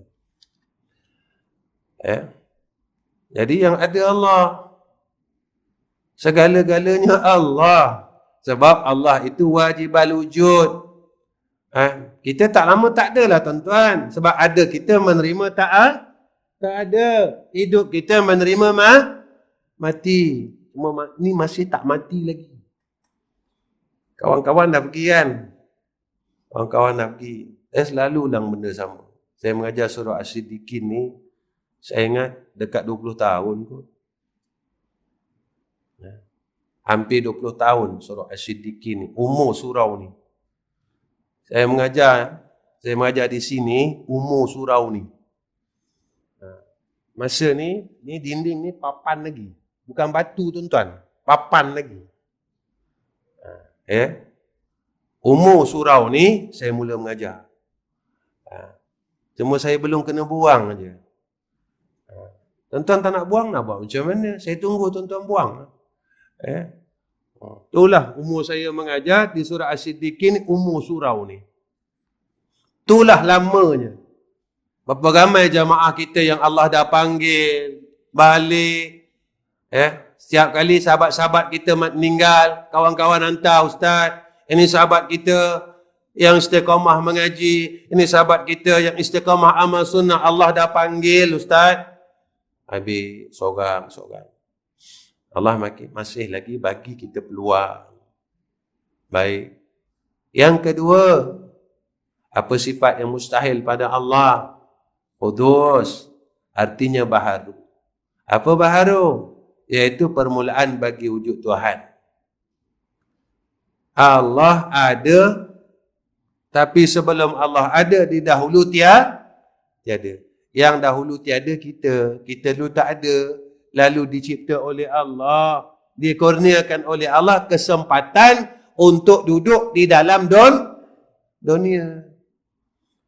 Jadi yang ada Allah. Segala-galanya Allah. Sebab Allah itu wajibal wujud. Kita tak lama tak ada lah tuan-tuan. Sebab ada kita menerima tak ada. Hidup kita menerima mati. Cuma ni masih tak mati lagi. Kawan-kawan dah pergi kan? Kawan-kawan dah pergi. Saya selalu ulang benda sama. Saya mengajar surah As-Siddiqin ni. Saya ingat dekat 20 tahun kot. Hampir 20 tahun surah As-Siddiqin ni. Umur surau ni. Saya mengajar di sini umur surau ni. Masa ni dinding ni papan lagi. Bukan batu tuan-tuan. Papan lagi. Umur surau ni saya mula mengajar. Cuma saya belum kena buang aja. Tuan-tuan tak nak buang, nak buat macam mana? Saya tunggu tuan-tuan buang. Itulah umur saya mengajar di surah As-Siddiqin, umur surau ni. Itulah lamanya. Berapa ramai jamaah kita yang Allah dah panggil balik. Setiap kali sahabat-sahabat kita meninggal, kawan-kawan hantar, ustaz, ini sahabat kita yang istiqamah mengaji, ini sahabat kita yang istiqamah amal sunnah, Allah dah panggil, ustaz. Habis sorang. Allah masih lagi bagi kita peluang. Baik. Yang kedua, apa sifat yang mustahil pada Allah? Qudus. Artinya baharu. Apa baharu? Iaitu permulaan bagi wujud Tuhan. Allah ada, tapi sebelum Allah ada, di dahulu tiada. Yang dahulu tiada kita dulu tak ada, lalu dicipta oleh Allah, dikurniakan oleh Allah kesempatan untuk duduk di dalam dunia.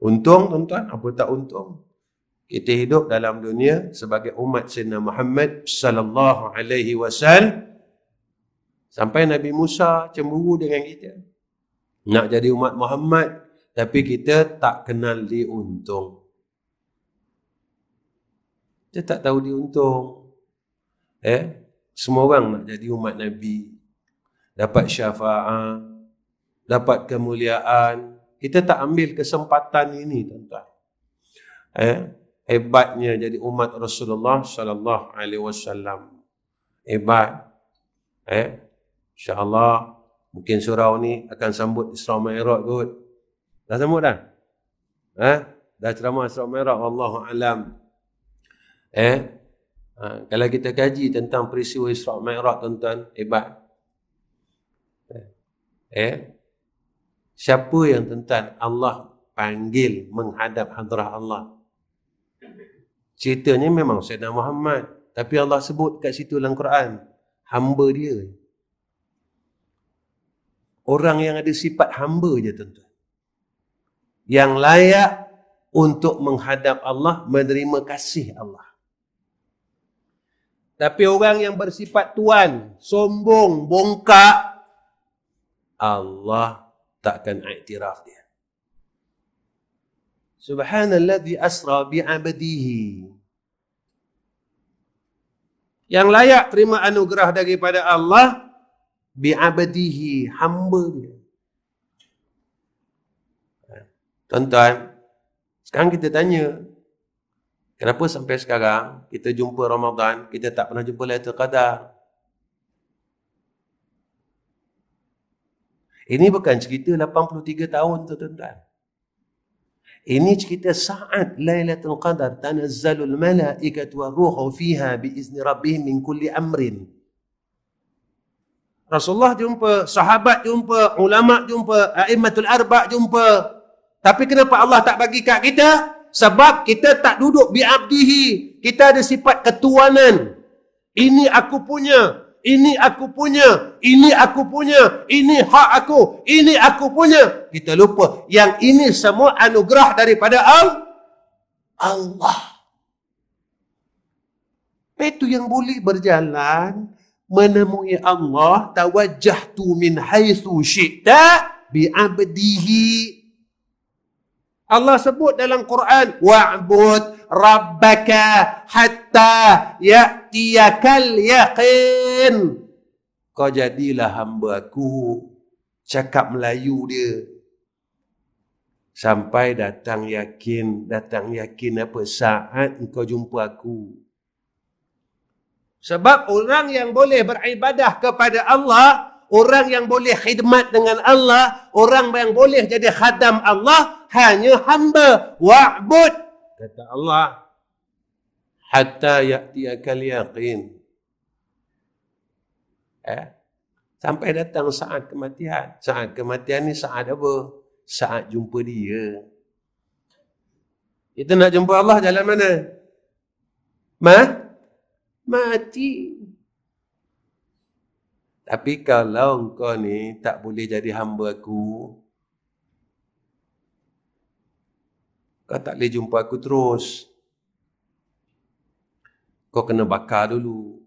Untung tuan-tuan, apa tak untung? Kita hidup dalam dunia sebagai umat Sayyidina Muhammad sallallahu alaihi wasallam. Sampai Nabi Musa cemburu dengan kita. Nak jadi umat Muhammad, tapi kita tak kenal diuntung. Kita tak tahu diuntung. Semua orang nak jadi umat Nabi. Dapat syafaat, dapat kemuliaan. Kita tak ambil kesempatan ini, tuan-tuan. Hebatnya jadi umat Rasulullah sallallahu alaihi wasallam. Hebat. InsyaAllah mungkin surau ni akan sambut Isra Mi'raj kot. Dah sambut dah? Dah ceramah Isra Mi'raj, wallahu alam. Kalau kita kaji tentang peristiwa Isra Mi'raj, tuan-tuan, hebat. Siapa yang tuan-tuan Allah panggil menghadap hadrah Allah? Ceritanya memang Sayyidina Muhammad, tapi Allah sebut kat situ dalam Quran, hamba dia. Orang yang ada sifat hamba je, tuan-tuan. Yang layak untuk menghadap Allah, menerima kasih Allah. Tapi orang yang bersifat tuan, sombong, bongkak, Allah takkan iktiraf dia. Subhanalladzi asra bi'abdihi. Yang layak terima anugerah daripada Allah, bi'abdihi, hamba dia. Tuan-tuan, sekarang kita tanya, kenapa sampai sekarang kita jumpa Ramadan, kita tak pernah jumpa Lailatul Qadar? Ini bukan cerita 83 tahun tu tuan-tuan. Ini cerita saat Lailatul Qadar tanazzalul malaikatu waruhu fiha biizni rabbihim min kulli amrin. Rasulullah jumpa, sahabat jumpa, ulama jumpa, a'immatul arba' jumpa. Tapi kenapa Allah tak bagi kat kita? Sebab kita tak duduk bi'abdihi. Kita ada sifat ketuanan. Ini aku punya. Ini aku punya. Ini aku punya. Ini hak aku. Ini aku punya. Kita lupa. Yang ini semua anugerah daripada Allah. Itu yang boleh berjalan menemui Allah. Tawajjahtu min haitsu syi'ta bi'abdihi. Allah sebut dalam Quran, wa'bud rabbaka hatta ya'tiyakal yaqin. Kau jadilah hamba aku. Cakap Melayu dia. Sampai datang yakin. Datang yakin apa? Saat engkau jumpa aku. Sebab orang yang boleh beribadah kepada Allah, orang yang boleh khidmat dengan Allah, orang yang boleh jadi khadam Allah, hanya hamba. Wa'bud, kata Allah, hatta ya'tiyakal yaqin. Sampai datang saat kematian. Saat kematian ni saat apa? Saat jumpa dia. Kita nak jumpa Allah jalan mana? Mati. Tapi kalau engkau ni tak boleh jadi hamba aku, kau tak boleh jumpa aku terus. Kau kena bakar dulu.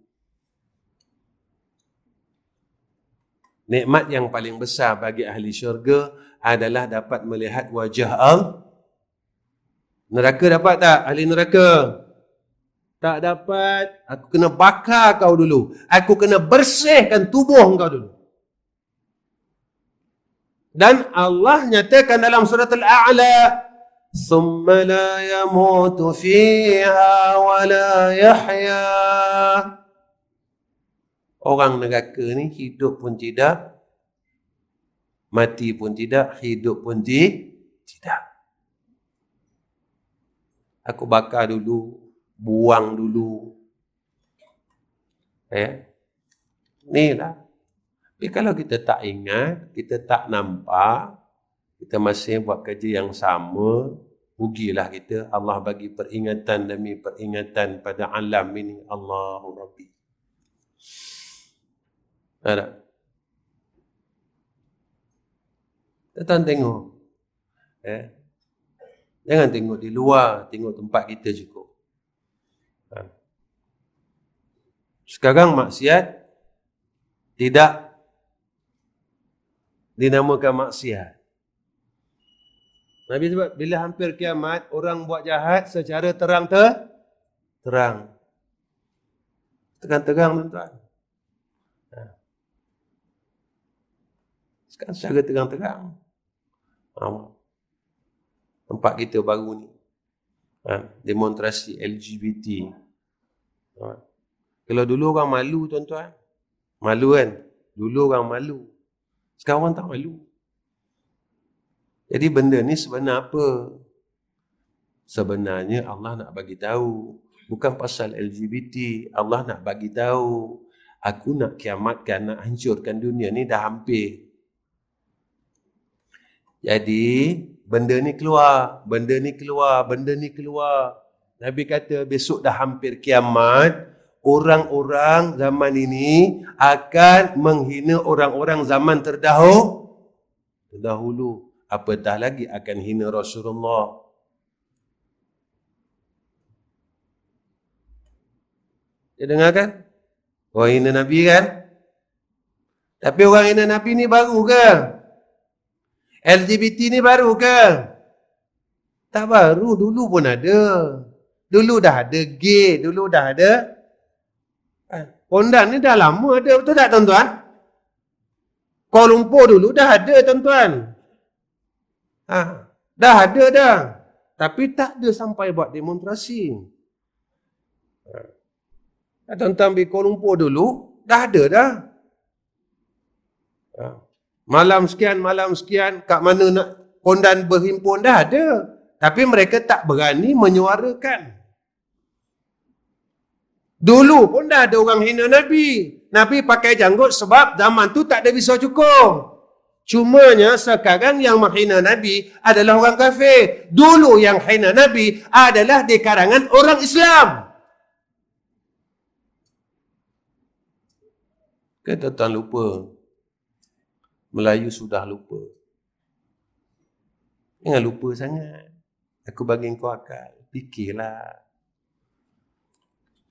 Nikmat yang paling besar bagi ahli syurga adalah dapat melihat wajah Allah. Neraka dapat tak? Ahli neraka tak dapat. Aku kena bakar kau dulu. Aku kena bersihkan tubuh kau dulu. Dan Allah nyatakan dalam surat Al-A'la, "Tsumma la yamutu fiha wa la yahya." Orang neraka ni hidup pun tidak, mati pun tidak, hidup pun tidak. Aku bakar dulu, buang dulu. Ni lah. Tapi kalau kita tak ingat, kita tak nampak, kita masih buat kerja yang sama, rugilah kita. Allah bagi peringatan demi peringatan pada alam ini. Allahu Rabbi. Ada. Kita tengok. Jangan tengok di luar, tengok tempat kita cukup. Sekarang maksiat tidak dinamakan maksiat. Nabi sebut, bila hampir kiamat, orang buat jahat secara terang-terang. Terang-terang, tuan-tuan. Sekarang secara terang-terang. Tempat kita baru ni. Demonstrasi LGBT. Kalau dulu orang malu, tuan-tuan. Malu kan? Dulu orang malu. Sekarang orang tak malu. Jadi benda ni sebenarnya apa? Sebenarnya Allah nak bagi tahu. Bukan pasal LGBT. Allah nak bagi tahu. Aku nak kiamatkan, nak hancurkan dunia ni dah hampir. Jadi, benda ni keluar, benda ni keluar, benda ni keluar. Nabi kata besok dah hampir kiamat, orang-orang zaman ini akan menghina orang-orang zaman terdahulu. Apatah lagi akan hina Rasulullah. Dia dengar kan? Orang hina Nabi kan? Tapi orang hina Nabi ni baru ke? LGBT ni baru ke? Tak baru, dulu pun ada. Dulu dah ada gay, dulu dah ada. Pondan ni dah lama ada, betul tak tuan-tuan? Kuala Lumpur dulu dah ada tuan-tuan. Dah ada dah. Tapi tak ada sampai buat demonstrasi. Tuan-tuan pergi Kuala Lumpur dulu, dah ada dah. Malam sekian, kat mana nak pondan berhimpun dah ada. Tapi mereka tak berani menyuarakan. Dulu pun dah ada orang hina Nabi. Nabi pakai janggut sebab zaman tu tak ada pisau cukur. Cumanya sekarang yang menghina Nabi adalah orang kafir. Dulu yang hina Nabi adalah di kalangan orang Islam. Kita tak lupa. Melayu sudah lupa. Jangan lupa sangat. Aku bagi kau akal. Fikirlah.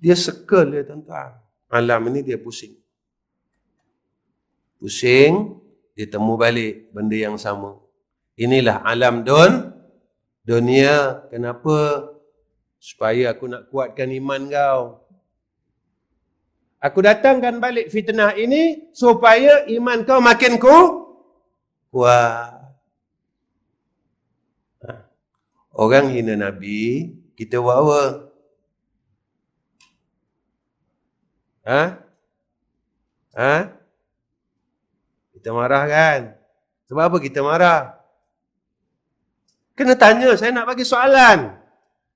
Dia circle dia tuan-tuan. Malam ini dia pusing. Pusing, dia temu balik benda yang sama. Inilah alam dunia. Kenapa? Supaya aku nak kuatkan iman kau. Aku datangkan balik fitnah ini supaya iman kau makin kuat. Orang hina Nabi, kita buat apa? Kita marah kan? Sebab apa kita marah? Kena tanya, saya nak bagi soalan.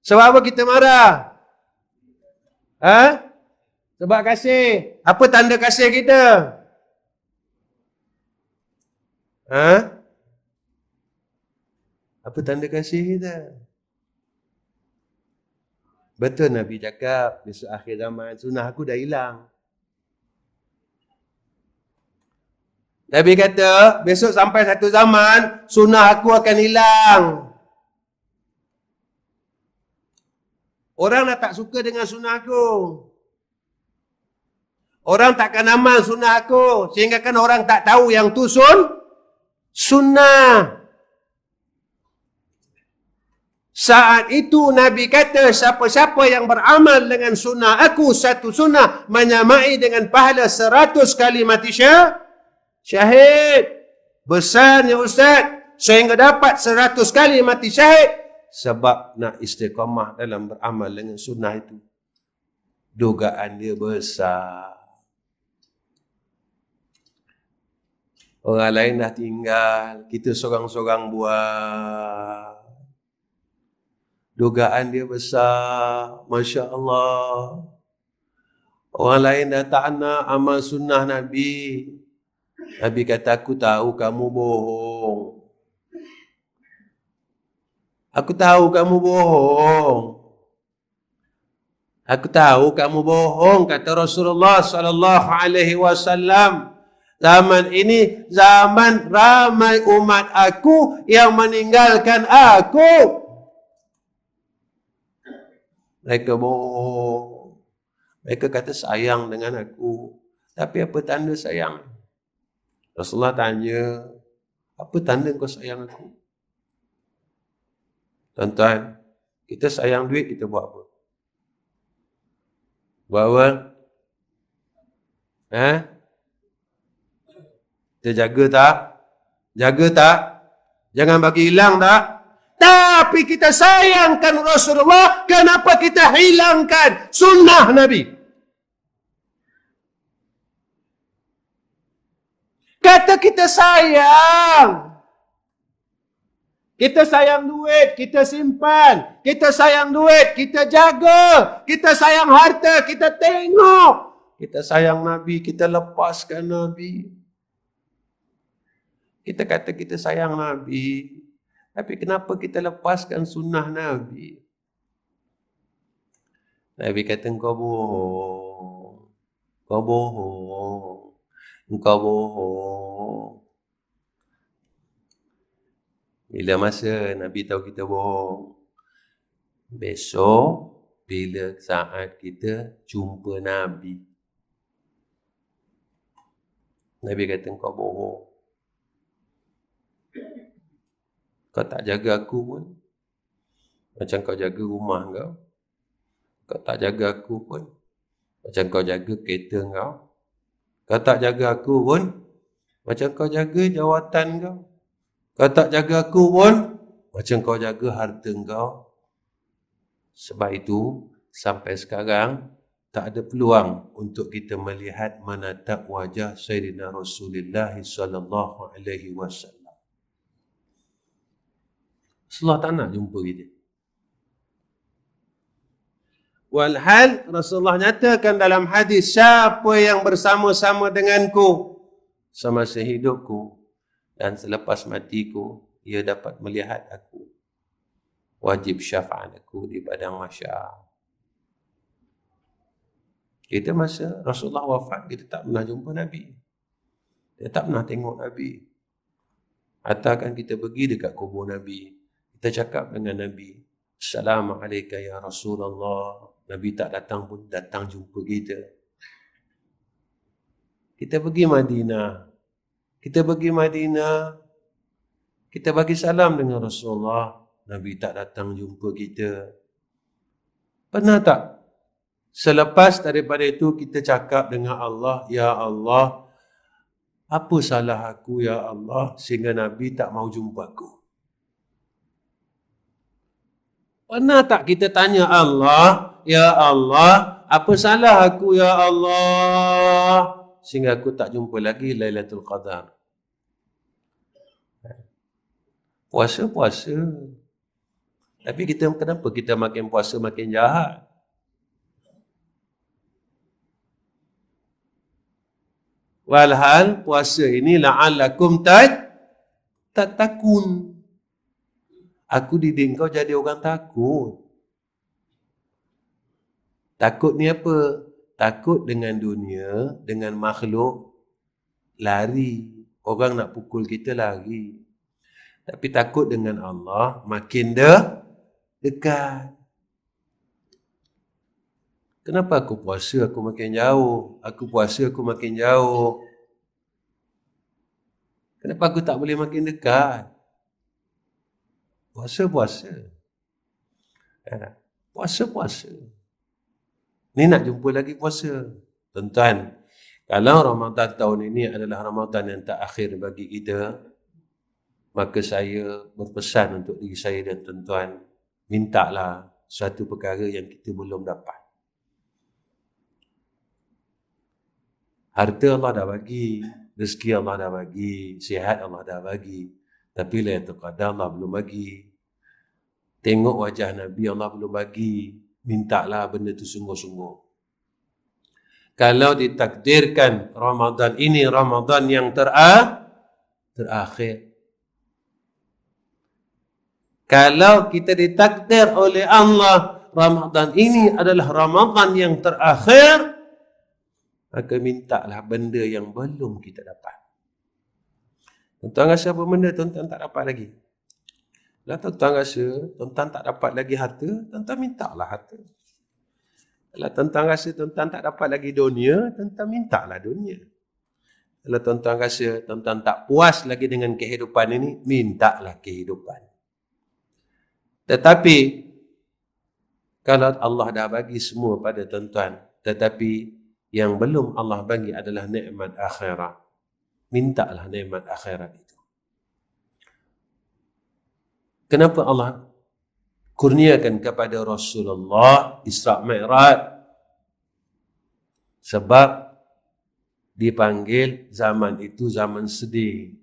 Sebab apa kita marah? Sebab kasih. Apa tanda kasih kita? Apa tanda kasih kita? Betul Nabi cakap, besok akhir zaman, sunnah aku dah hilang. Nabi kata, besok sampai satu zaman, sunnah aku akan hilang. Orang dah tak suka dengan sunnah aku. Orang takkan amal sunnah aku. Sehingga kan orang tak tahu yang tu sunnah. Saat itu Nabi kata, siapa-siapa yang beramal dengan sunnah aku, satu sunnah menyamai dengan pahala 100 kali mati syahid. Besarnya Ustaz, sehingga dapat 100 kali mati syahid. Sebab nak istiqamah dalam beramal dengan sunnah itu. Dugaan dia besar. Orang lain dah tinggal, kita sorang-sorang buat. Dugaan dia besar, Masya Allah. Orang lain dah tak nak amal sunnah Nabi. Nabi kata, aku tahu kamu bohong. Aku tahu kamu bohong. Aku tahu kamu bohong, kata Rasulullah sallallahu alaihi wasallam. Zaman ini zaman ramai umat aku yang meninggalkan aku. Mereka bohong. Mereka kata sayang dengan aku. Tapi apa tanda sayang? Rasulullah tanya, apa tanda kau sayang aku? Tuan-tuan, kita sayang duit, kita buat apa? Buat apa? Kita jaga tak? Jaga tak? Jangan bagi hilang tak? Tapi kita sayangkan Rasulullah, kenapa kita hilangkan sunnah Nabi? Kata kita sayang. Kita sayang duit, kita simpan. Kita sayang duit, kita jaga. Kita sayang harta, kita tengok. Kita sayang Nabi, kita lepaskan Nabi. Kita kata kita sayang Nabi. Tapi kenapa kita lepaskan sunnah Nabi? Nabi kata, engkau bohong. Kau bohong. Engkau bohong. Bila masa Nabi tahu kita bohong? Besok, bila saat kita jumpa Nabi. Nabi kata, engkau bohong. Kau tak jaga aku pun. Macam kau jaga rumah kau. Kau tak jaga aku pun. Macam kau jaga kereta kau. Kau tak jaga aku pun. Macam kau jaga jawatan kau. Kau tak jaga aku pun. Macam kau jaga harta kau. Sebab itu, sampai sekarang, tak ada peluang untuk kita melihat menatap wajah Sayyidina Rasulullah sallallahu alaihi wasallam. Rasulullah tak nak jumpa kita. Walhal Rasulullah nyatakan dalam hadis, siapa yang bersama-sama denganku semasa hidupku dan selepas matiku, ia dapat melihat aku. Wajib syafaat aku di padang mahsyar. Kita masa Rasulullah wafat, kita tak pernah jumpa Nabi. Kita tak pernah tengok Nabi. Atakan kita pergi dekat kubur Nabi, kita cakap dengan Nabi, Assalamualaikum ya Rasulullah. Nabi tak datang pun datang jumpa kita. Kita pergi Madinah. Kita bagi salam dengan Rasulullah. Nabi tak datang jumpa kita. Pernah tak? Selepas daripada itu kita cakap dengan Allah, Ya Allah, apa salah aku ya Allah sehingga Nabi tak mau jumpa aku? Pernah tak kita tanya Allah, Ya Allah, apa salah aku ya Allah sehingga aku tak jumpa lagi Lailatul Qadar? Puasa-puasa. Tapi kenapa kita makin puasa makin jahat? Walhal puasa ini la'allakum tattaqun. Aku didik kau jadi orang takut. Takut ni apa? Takut dengan dunia, dengan makhluk, lari. Orang nak pukul kita, lari. Tapi takut dengan Allah, makin dekat. Kenapa aku puasa, aku makin jauh? Aku puasa, aku makin jauh. Kenapa aku tak boleh makin dekat? Puasa-puasa. Puasa-puasa. Ni nak jumpa lagi puasa. Tuan-tuan, kalau Ramadan tahun ini adalah Ramadan yang terakhir bagi kita, maka saya berpesan untuk diri saya dan tuan-tuan, mintalah satu perkara yang kita belum dapat. Harta Allah dah bagi, rezeki Allah dah bagi, sihat Allah dah bagi. Tapi Lailatul Qadar Allah belum bagi. Tengok wajah Nabi Allah belum bagi. Mintalah benda tu sungguh-sungguh. Kalau ditakdirkan Ramadan ini Ramadan yang terakhir. Kalau kita ditakdir oleh Allah Ramadan ini adalah Ramadan yang terakhir, maka mintalah benda yang belum kita dapat. Tuan-tuan rasa apa benda tuan-tuan tak dapat lagi? Kalau tuan-tuan rasa tuan-tuan tak dapat lagi harta, tuan-tuan mintalah harta. Kalau tuan-tuan rasa tuan-tuan tak dapat lagi dunia, tuan-tuan mintalah dunia. Kalau tuan-tuan rasa tuan-tuan tak puas lagi dengan kehidupan ini, mintalah kehidupan. Tetapi kalau Allah dah bagi semua pada tuan-tuan, tetapi yang belum Allah bagi adalah nikmat akhirat. Mintalah nikmat akhirat itu. Kenapa Allah kurniakan kepada Rasulullah Isra' Mi'raj? Sebab dipanggil zaman itu zaman sedih.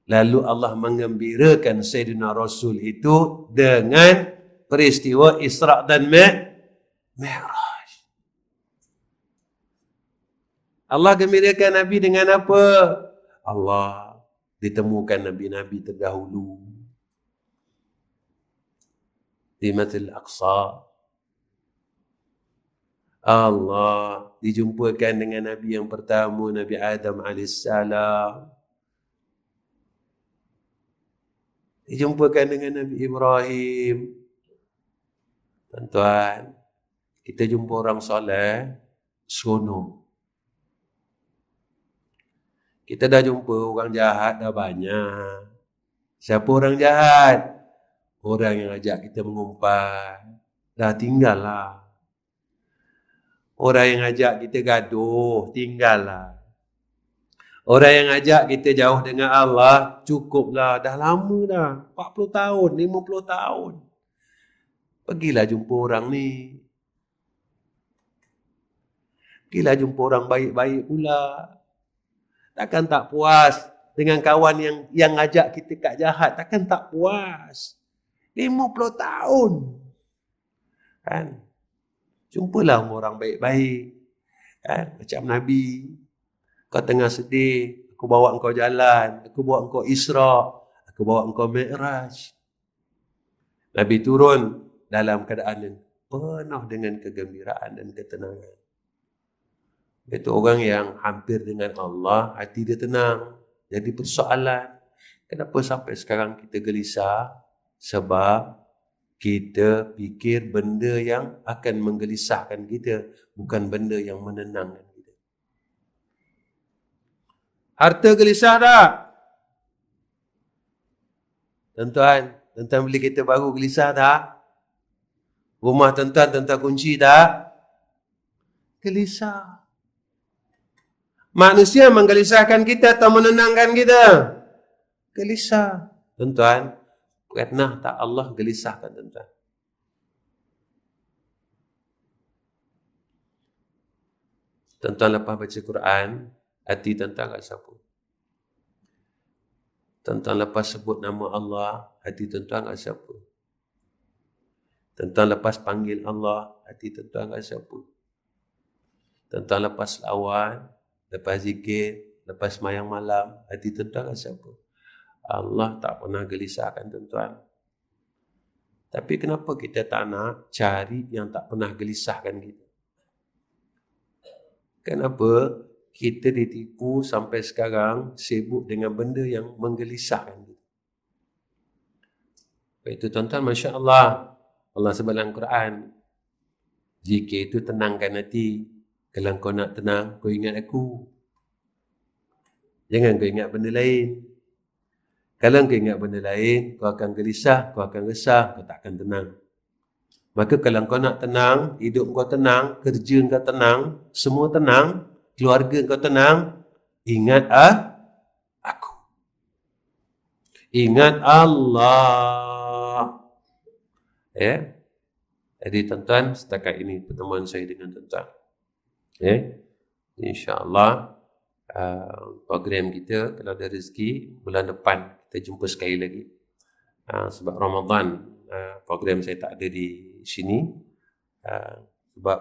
Lalu Allah mengembirakan Sayyidina Rasul itu dengan peristiwa Isra' dan Mi'raj. Allah gembirakan Nabi dengan apa? Allah ditemukan Nabi-Nabi terdahulu di Masjidil Aqsa. Allah dijumpakan dengan Nabi yang pertama, Nabi Adam AS. Dijumpakan dengan Nabi Ibrahim. Tuan-tuan, kita jumpa orang soleh, seronok. Kita dah jumpa orang jahat dah banyak. Siapa orang jahat? Orang yang ajak kita mengumpat. Dah tinggallah. Orang yang ajak kita gaduh, tinggallah. Orang yang ajak kita jauh dengan Allah, cukuplah. Dah lama dah. 40 tahun, 50 tahun. Pergilah jumpa orang ni. Pergilah jumpa orang baik-baik pula. Takkan tak puas dengan kawan yang ajak kita kat jahat. Takkan tak puas. 50 tahun. Kan? Jumpalah orang baik-baik. Kan? Macam Nabi. Kau tengah sedih. Aku bawa engkau jalan. Aku bawa engkau Isra. Aku bawa engkau Mi'raj. Nabi turun dalam keadaan yang penuh dengan kegembiraan dan ketenangan. Itu orang yang hampir dengan Allah, hati dia tenang. Jadi persoalan, kenapa sampai sekarang kita gelisah? Sebab kita fikir benda yang akan menggelisahkan kita, bukan benda yang menenangkan kita. Harta gelisah tak? Tuan-tuan beli kereta baru gelisah tak? Rumah tuan-tuan kunci tak? Gelisah. Manusia menggelisahkan kita atau menenangkan kita? Gelisah. Tuan-tuan, pernah tak Allah gelisahkan tuan-tuan? Tuan-tuan lepas baca Quran, hati tuan-tuan kat siapa? Tuan-tuan lepas sebut nama Allah, hati tuan-tuan kat siapa? Tuan-tuan lepas panggil Allah, hati tuan-tuan kat siapa? Tuan-tuan lepas lawan, lepas zikir, lepas semayang malam, hati tuan-tuan kat siapa? Allah tak pernah gelisahkan tuan-tuan. Tapi kenapa kita tak nak cari yang tak pernah gelisahkan kita? Kenapa kita ditipu sampai sekarang sibuk dengan benda yang menggelisahkan kita? Itu tuan-tuan, Masya Allah. Allah sebut dalam Quran, zikir itu tenangkan hati. Kalau kau nak tenang, kau ingat aku. Jangan kau ingat benda lain. Kalau kau ingat benda lain, kau akan gelisah, kau akan resah, kau tak akan tenang. Maka kalau kau nak tenang, hidup kau tenang, kerja kau tenang, semua tenang, keluarga kau tenang, ingat aku. Ingat Allah. Ya. Jadi tuan-tuan, setakat ini pertemuan saya dengan tuan-tuan. Ya. InsyaAllah program kita kalau ada rezeki bulan depan kita jumpa sekali lagi. Sebab Ramadan program saya tak ada di sini. Sebab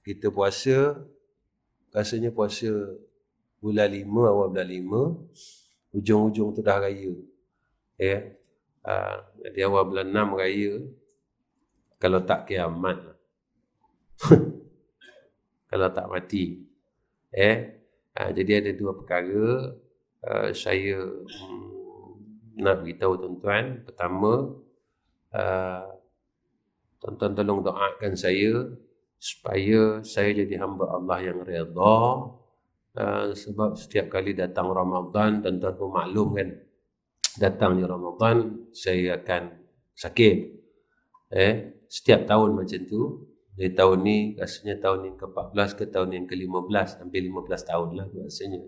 kita puasa, rasanya puasa bulan 5, awal bulan 5, ujung-ujung tu dah raya. Ya. Jadi awal bulan 6 raya, kalau tak kiamat. Kalau tak mati. Jadi ada dua perkara saya nak beritahu tuan-tuan. Pertama, tuan-tuan tolong doakan saya supaya saya jadi hamba Allah yang redha. Sebab setiap kali datang Ramadan, tuan-tuan pun maklum kan, datangnya Ramadan saya akan sakit. Setiap tahun macam tu. Dari tahun ni, rasanya tahun yang ke-14 ke tahun yang ke-15, hampir 15 tahun lah rasanya.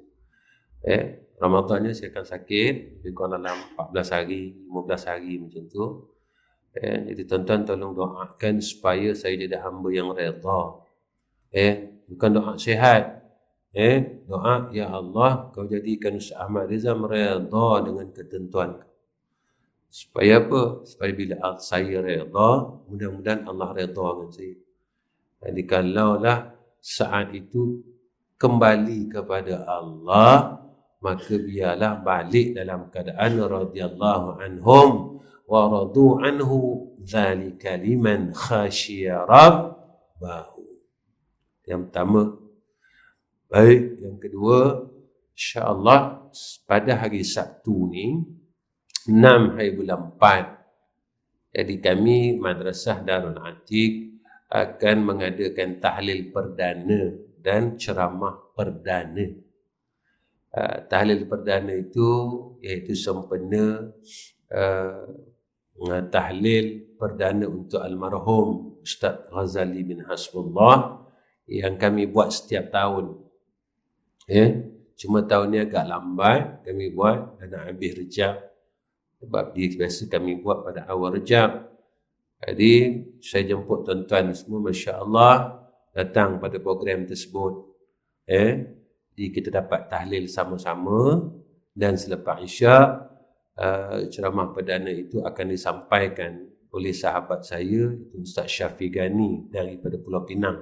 Ramadannya saya akan sakit, lebih kurang dalam 14 hari, 15 hari macam tu. Jadi tuan-tuan tolong doakan supaya saya jadi hamba yang redha. Bukan doa sihat. Doa, ya Allah, kau jadikan Ustaz Ahmad Riza redha dengan ketentuan. Supaya apa? Supaya bila saya redha, mudah-mudahan Allah redha dengan saya. Jadi kalaulah saat itu kembali kepada Allah, maka biarlah balik dalam keadaan radhiyallahu anhum wa radu anhu, dzalika liman khasyiya rabbahu. Yang pertama. Baik, yang kedua, insya-Allah pada hari Sabtu ni 6 hari bulan 4, jadi kami Madrasah Darul Atiq akan mengadakan tahlil perdana dan ceramah perdana. Tahlil perdana itu iaitu sempena tahlil perdana untuk almarhum Ustaz Ghazali bin Hasbullah yang kami buat setiap tahun. Cuma tahun ni agak lambat kami buat dan nak habis Rejab. Sebab dia biasa kami buat pada awal Rejab. Jadi saya jemput tuan-tuan semua, Masya Allah, datang pada program tersebut. Jadi kita dapat tahlil sama-sama, dan selepas Isyak ceramah perdana itu akan disampaikan oleh sahabat saya, Ustaz Syafi Ghani daripada Pulau Pinang.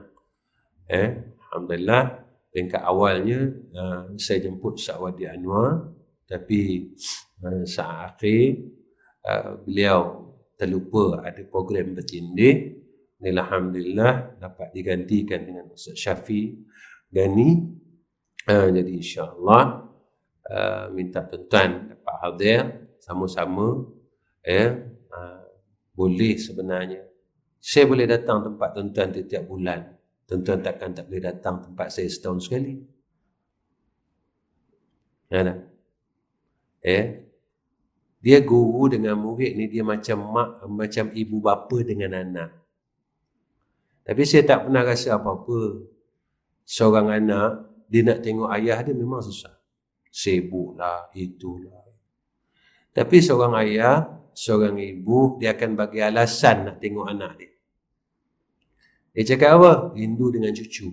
Alhamdulillah, peringkat awalnya saya jemput Ustaz Wadi Anwar, tapi saat akhir beliau terlupa ada program bertindih. Alhamdulillah dapat digantikan dengan Ustaz Syafi Ghani. Jadi insya-Allah minta tuan-tuan dapat hadir sama-sama. Boleh sebenarnya. Saya boleh datang tempat tuan-tuan setiap bulan. Tuan-tuan takkan tak boleh datang tempat saya setahun sekali. Dia guru dengan murid ni, dia macam mak, macam ibu bapa dengan anak. Tapi saya tak pernah rasa apa-apa. Seorang anak, dia nak tengok ayah dia memang susah. Sibuklah, itulah. Tapi seorang ayah, seorang ibu, dia akan bagi alasan nak tengok anak dia. Dia cakap apa? Rindu dengan cucu.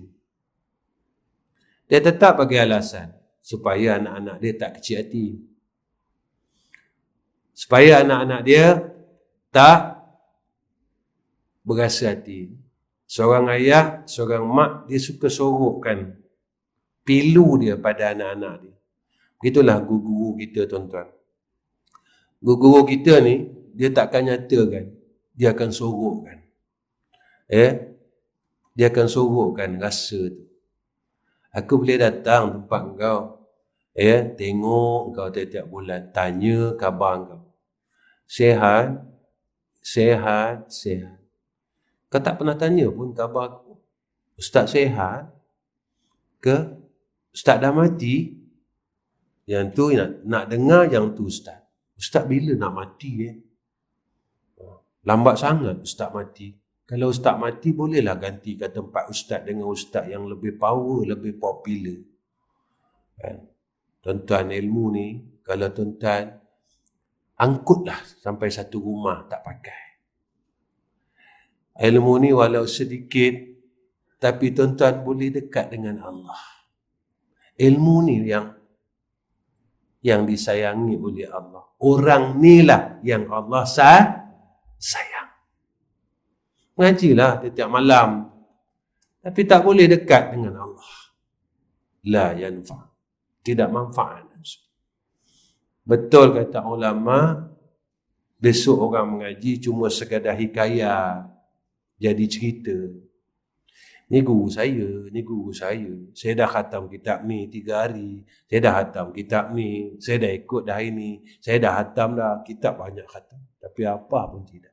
Dia tetap bagi alasan supaya anak-anak dia tak kecil hati. Supaya anak-anak dia tak berasa hati. Seorang ayah, seorang mak, dia suka sorokkan pilu dia pada anak-anak dia. Begitulah guru-guru kita, tuan-tuan. Guru-guru kita ni, dia takkan nyatakan, dia akan sorokkan. Dia akan sorokkan rasa tu. Aku boleh datang tempat kau, tengok kau tiap-tiap bulan, tanya khabar kau. Sihat, sihat, sihat. Kau tak pernah tanya pun khabar aku. Ustaz sihat ke? Ustaz dah mati? Yang tu nak dengar yang tu Ustaz. Ustaz bila nak mati? Lambat sangat Ustaz mati. Kalau Ustaz mati, bolehlah gantikan tempat Ustaz dengan Ustaz yang lebih power, lebih popular. Tuan-tuan, ilmu ni, kalau tuan-tuan angkutlah sampai satu rumah tak pakai. Ilmu ni walau sedikit, tapi tuan-tuan boleh dekat dengan Allah. Ilmu ni yang disayangi oleh Allah. Orang ni lah yang Allah sayang. Mengajilah setiap malam, tapi tak boleh dekat dengan Allah. La yanfa', tidak manfaat. Betul kata ulama, besok orang mengaji cuma sekadar hikayat, jadi cerita. Ni guru saya, ni guru saya. Saya dah khatam kitab ni 3 hari. Saya dah khatam kitab ni. Saya dah ikut dah ini. Saya dah khatam dah. Kitab banyak khatam. Tapi apa pun tidak.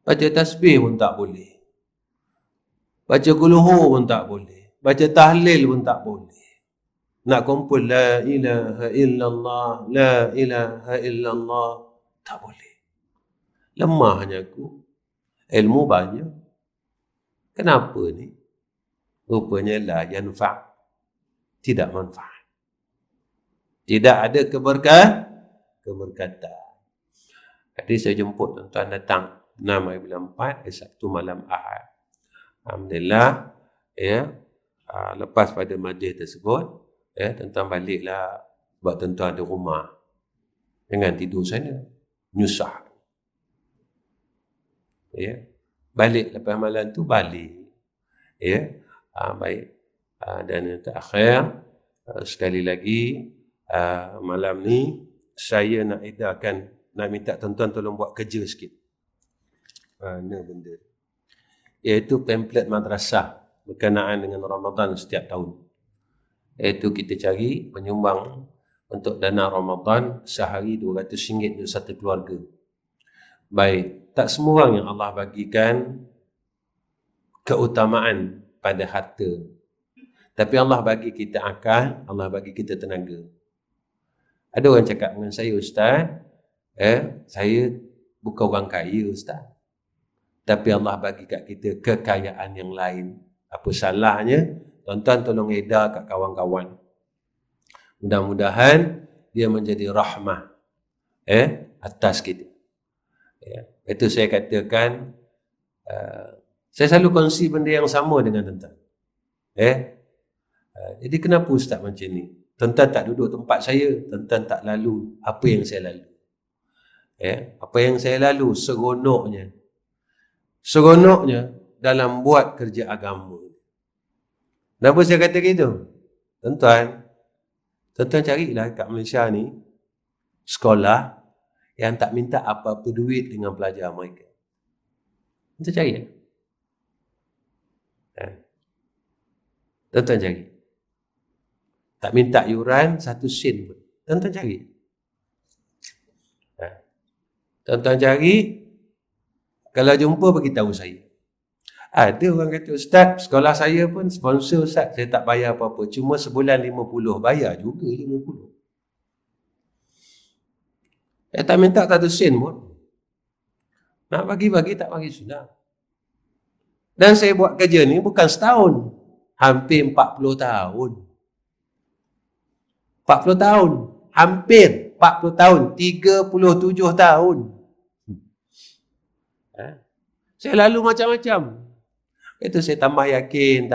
Baca tasbih pun tak boleh. Baca qul-hu pun tak boleh. Baca tahlil pun tak boleh. Nak kumpul la ilaha illallah, la ilaha illallah, tak boleh. Lemahnya aku. Ilmu banyak. Kenapa ni? Rupanya la yanfa', tidak manfaat. Tidak ada keberkatan. Jadi saya jemput tuan-tuan datang 6 hari bulan 4, hari Sabtu malam Ahad. Alhamdulillah, lepas pada majlis tersebut, tuan-tuan baliklah sebab tuan-tuan ada rumah. Jangan tidur sana, nyusah. Balik lepas malam tu balik. Baik. Dan yang terakhir, sekali lagi, malam ni saya nak edarkan, nak minta tuan-tuan tolong buat kerja sikit. Mana benda? Iaitu pamphlet madrasah berkenaan dengan Ramadan setiap tahun. Iaitu kita cari penyumbang untuk dana Ramadan sehari RM200 untuk satu keluarga. Baik, tak semua orang yang Allah bagikan keutamaan pada harta. Tapi Allah bagi kita akal, Allah bagi kita tenaga. Ada orang cakap dengan saya, Ustaz, saya bukan orang kaya, Ustaz. Tapi Allah bagi kat kita kekayaan yang lain. Apa salahnya? Tuan-tuan tolong edar kat kawan-kawan. Mudah-mudahan dia menjadi rahmah atas kita. Itu saya katakan, saya selalu kongsi benda yang sama dengan tuan-tuan. Jadi kenapa Ustaz macam ni? Tuan-tuan tak duduk tempat saya, tuan-tuan tak lalu apa yang saya lalu. Apa yang saya lalu seronoknya dalam buat kerja agama. Kenapa saya kata gitu? Tuan-tuan carilah kat Malaysia ni sekolah yang tak minta apa-apa duit dengan pelajar mereka. Tuan-tuan cari. Tuan-tuan cari. Tak minta yuran 1 sen pun. Tuan-tuan cari. Tuan-tuan cari. Kalau jumpa, beritahu saya. Ada orang kata, Ustaz, sekolah saya pun sponsor Ustaz. Saya tak bayar apa-apa. Cuma sebulan 50. Bayar juga 50. Saya tak minta 1 sen pun. Nak bagi-bagi, tak bagi sudah. Dan saya buat kerja ni bukan setahun. Hampir 40 tahun. 40 tahun. Hampir 40 tahun. 37 tahun. Saya lalu macam-macam. Itu saya tambah yakin.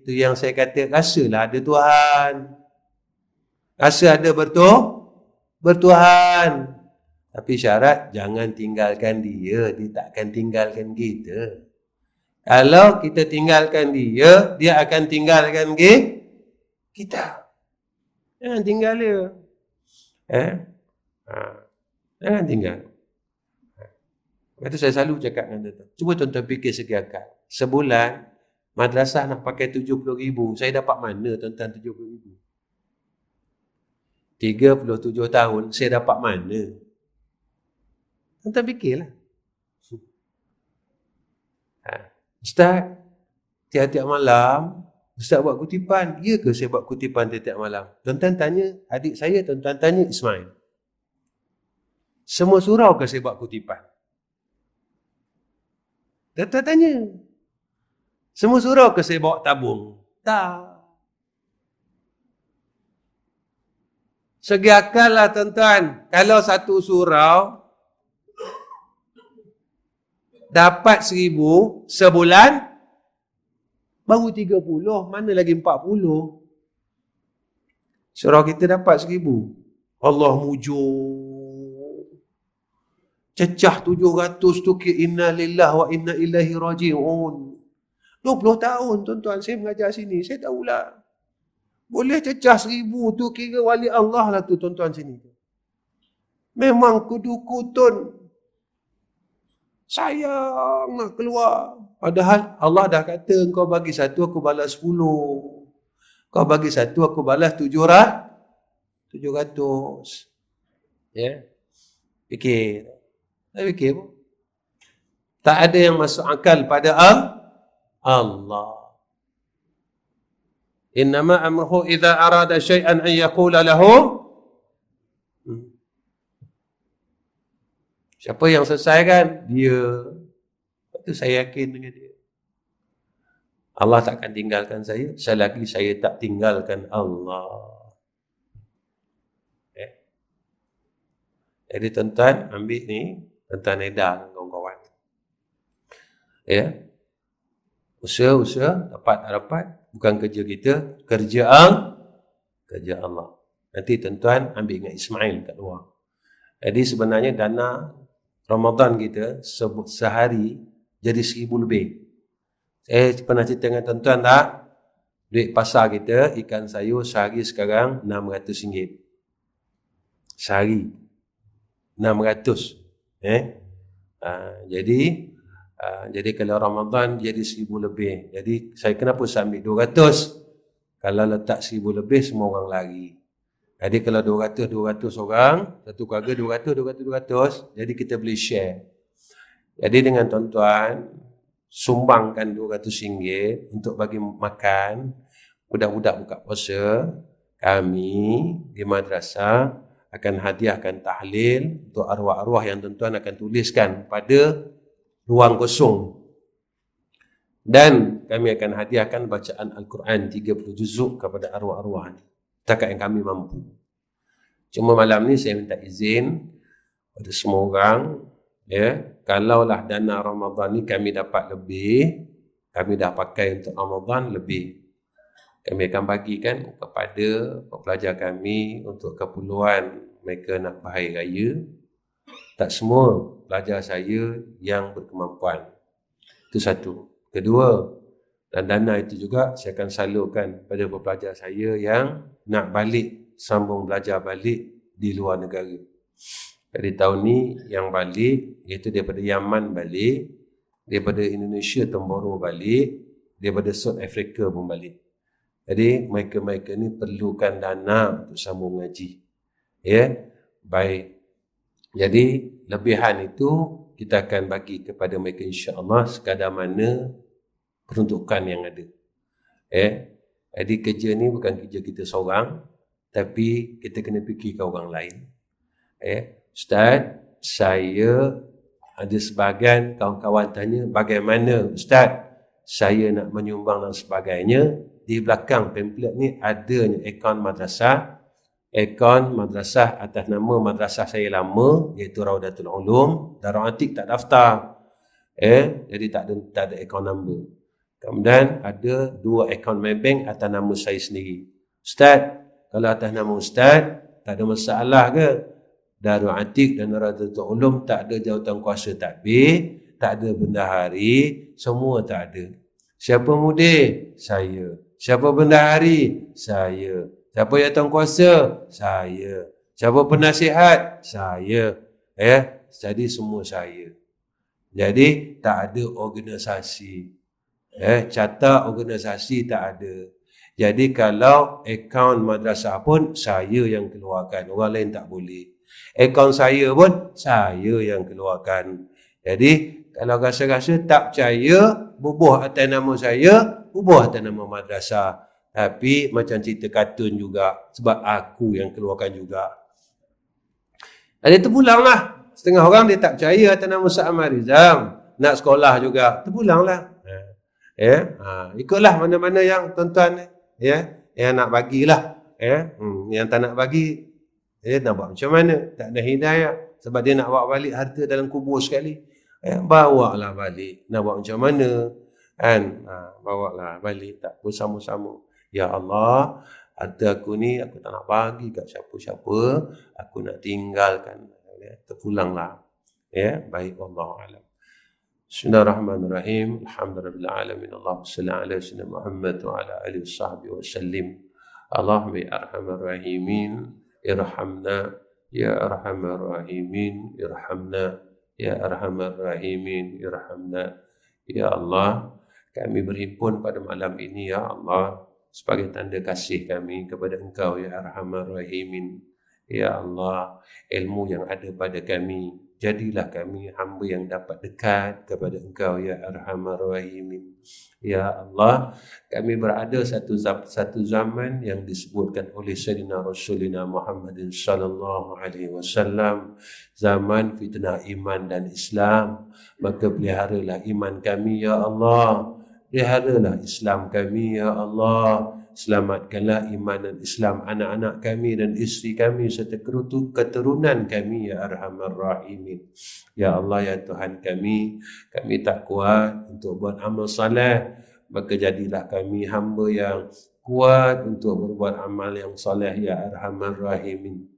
Itu yang saya kata, rasalah ada Tuhan. Rasa ada bertuhan. Tapi syarat, jangan tinggalkan dia. Dia tak akan tinggalkan kita. Kalau kita tinggalkan dia, dia akan tinggalkan kita. Jangan tinggal dia. Jangan tinggal. Itu saya selalu cakap dengan tuan-tuan. Cuba tuan-tuan fikir segi akal. Sebulan, madrasah nak pakai 70,000. Saya dapat mana tuan-tuan 70,000? 37 tahun, saya dapat mana? Tuan-tuan fikirlah. Ustaz, tiap-tiap malam, Ustaz buat kutipan. Ya ke saya buat kutipan tiap-tiap malam? Tuan-tuan tanya adik saya, tuan-tuan tanya Ismail. Semua surau ke saya buat kutipan? Tuan-tuan tanya. Semua surau ke saya bawa tabung? Tak. Segi akal lah tuan-tuan. Kalau satu surau dapat 1,000 sebulan, baru 30, mana lagi 40. Surau kita dapat 1,000. Allah mujur. Cecah 700 tu ke inna lillah wa inna ilaihi raji'un. 20 tahun tuan-tuan saya mengajar sini. Saya tahulah. Boleh cecah 1,000 tu kira wali Allah lah tu tuan-tuan sini. Memang kudu kutun. Sayang nak keluar. Padahal Allah dah kata kau bagi 1 aku balas 10. Kau bagi 1 aku balas 700. Ya. Fikir. Tak fikir pun. Tak ada yang masuk akal pada Allah. Innama amruhu idza arada syai'an an yaqula lahu. Siapa yang selesaikan? Dia. Itu saya yakin dengan dia. Allah takkan tinggalkan saya selagi saya tak tinggalkan Allah. Jadi tuan-tuan ambil ni, tuan-tuan edar dengan kawan-kawan. Ya. Usaha dapat tak dapat bukan kerja kita, kerja Allah. Nanti tuan-tuan ambil dengan Ismail kat luar. Jadi sebenarnya dana Ramadan kita sehari jadi 1,000 lebih. Saya pernah cerita dengan tuan-tuan tak? Duit pasar kita, ikan sayur sehari sekarang RM600. Sehari. 600. Jadi kalau Ramadan jadi 1,000 lebih. Jadi saya kenapa saya ambil 200? Kalau letak 1,000 lebih semua orang lari. Jadi kalau 200 orang, satu keluarga 200. Jadi kita boleh share. Jadi dengan tuan-tuan sumbangkan RM200 untuk bagi makan budak-budak buka puasa. Kami di madrasah akan hadiahkan tahlil untuk arwah-arwah yang tuan-tuan akan tuliskan pada ruang kosong. Dan kami akan hadiahkan bacaan Al-Quran 30 juzuk kepada arwah-arwah ini. Setakat yang kami mampu. Cuma malam ni saya minta izin pada semua orang, ya, kalaulah dana Ramadan ni kami dapat lebih, kami dah pakai untuk Ramadan lebih. Kami akan bagikan kepada pelajar kami untuk keperluan mereka nak bahari raya. Tak semua pelajar saya yang berkemampuan. Itu satu. Kedua, dan dana itu juga saya akan salurkan pada pelajar saya yang nak balik, sambung belajar balik di luar negara. Jadi tahun ni yang balik, iaitu daripada Yaman balik, daripada Indonesia Temboro balik, daripada South Africa pun balik. Jadi mereka-mereka ni perlukan dana untuk sambung ngaji. Ya, baik. Jadi lebihan itu kita akan bagi kepada mereka insya-Allah sekadar mana peruntukan yang ada. Jadi kerja ni bukan kerja kita seorang, tapi kita kena fikirkan orang lain. Ustaz, saya ada sebahagian kawan-kawan tanya, bagaimana Ustaz saya nak menyumbang dan sebagainya. Di belakang pamphlet ni adanya akaun madrasah atas nama madrasah saya lama, iaitu Raudatul Ulum. Darul Atik tak daftar. Jadi tak ada akaun number. Kemudian ada 2 akaun Maybank atas nama saya sendiri. Ustaz, kalau atas nama Ustaz, tak ada masalah ke? Darul Atik dan Raudatul Ulum tak ada jawatan kuasa takbir, tak ada bendahari, semua tak ada. Siapa mudir? Saya. Siapa bendahari? Saya. Siapa jawatan kuasa? Saya. Siapa penasihat? Saya. Jadi semua saya. Jadi tak ada organisasi. Catat organisasi tak ada. Jadi kalau akaun madrasah pun saya yang keluarkan, orang lain tak boleh. Akaun saya pun saya yang keluarkan. Jadi kalau rasa-rasa tak percaya, bubuh atas nama saya, bubuh atas nama madrasah. Tapi macam cerita kartun juga, sebab aku yang keluarkan juga. Jadi terpulanglah. Setengah orang dia tak percaya atas nama Ustaz Ahmad Rizam, nak sekolah juga, terpulanglah. Ikutlah mana-mana yang tuan-tuan yang nak bagilah. Yang tak nak bagi, nak buat macam mana? Tak ada hidayah. Sebab dia nak bawa balik harta dalam kubur sekali. Bawa lah balik. Nak buat macam mana? Bawa lah balik. Tak pun sama-sama. Ya Allah, harta aku ni aku tak nak bagi kat siapa-siapa. Aku nak tinggalkan. Terpulanglah. Baik, Allah alam. Bismillahirrahmanirrahim. Alhamdulillah alamin. Allahumma salli ala sayyidina Muhammad wa ala alihi wasahbihi wasallim. Allahumma ya arhamar rahimin, irhamna ya arhamar rahimin, irhamna ya arhamar rahimin, irhamna. Ya Allah, kami berhimpun pada malam ini ya Allah sebagai tanda kasih kami kepada Engkau ya arhamar rahimin. Ya Allah, ilmu yang ada pada kami, jadilah kami hamba yang dapat dekat kepada Engkau ya arhamar rahimin. Ya Allah, kami berada satu zaman yang disebutkan oleh Sayyidina Rasulina Muhammadin sallallahu alaihi wasallam, zaman fitnah iman dan Islam. Maka peliharalah iman kami ya Allah, peliharalah Islam kami ya Allah. Selamatkanlah iman dan Islam anak-anak kami dan isteri kami serta keturunan kami ya arhamar rahimin. Ya Allah ya Tuhan kami tak kuat untuk buat amal saleh, maka jadilah kami hamba yang kuat untuk berbuat amal yang saleh ya arhamar rahimin.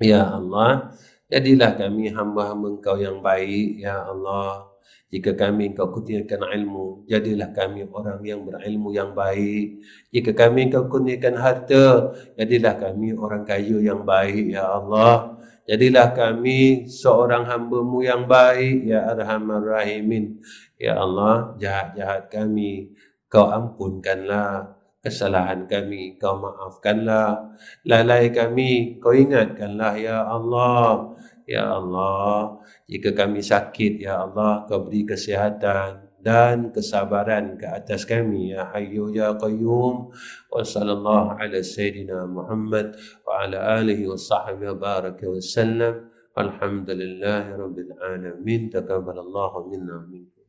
Ya Allah, jadilah kami hamba-hamba Engkau yang baik ya Allah. Jika kami Engkau kurniakan ilmu, jadilah kami orang yang berilmu yang baik. Jika kami Engkau kurniakan harta, jadilah kami orang kaya yang baik ya Allah. Jadilah kami seorang hamba-Mu yang baik ya arhamar rahimin. Ya Allah, jahat-jahat kami Kau ampunkanlah, kesalahan kami Kau maafkanlah, lalai kami Kau ingatkanlah ya Allah. Ya Allah, jika kami sakit ya Allah, Kau beri kesihatan dan kesabaran ke atas kami ya Hayyu ya Qayyum. Wa sallallahu ala sayyidina Muhammad wa ala alihi wa sahbihi wa baraka wa sallam. Alhamdulillahi rabbil alamin. Taqabbalallahu minna minkum.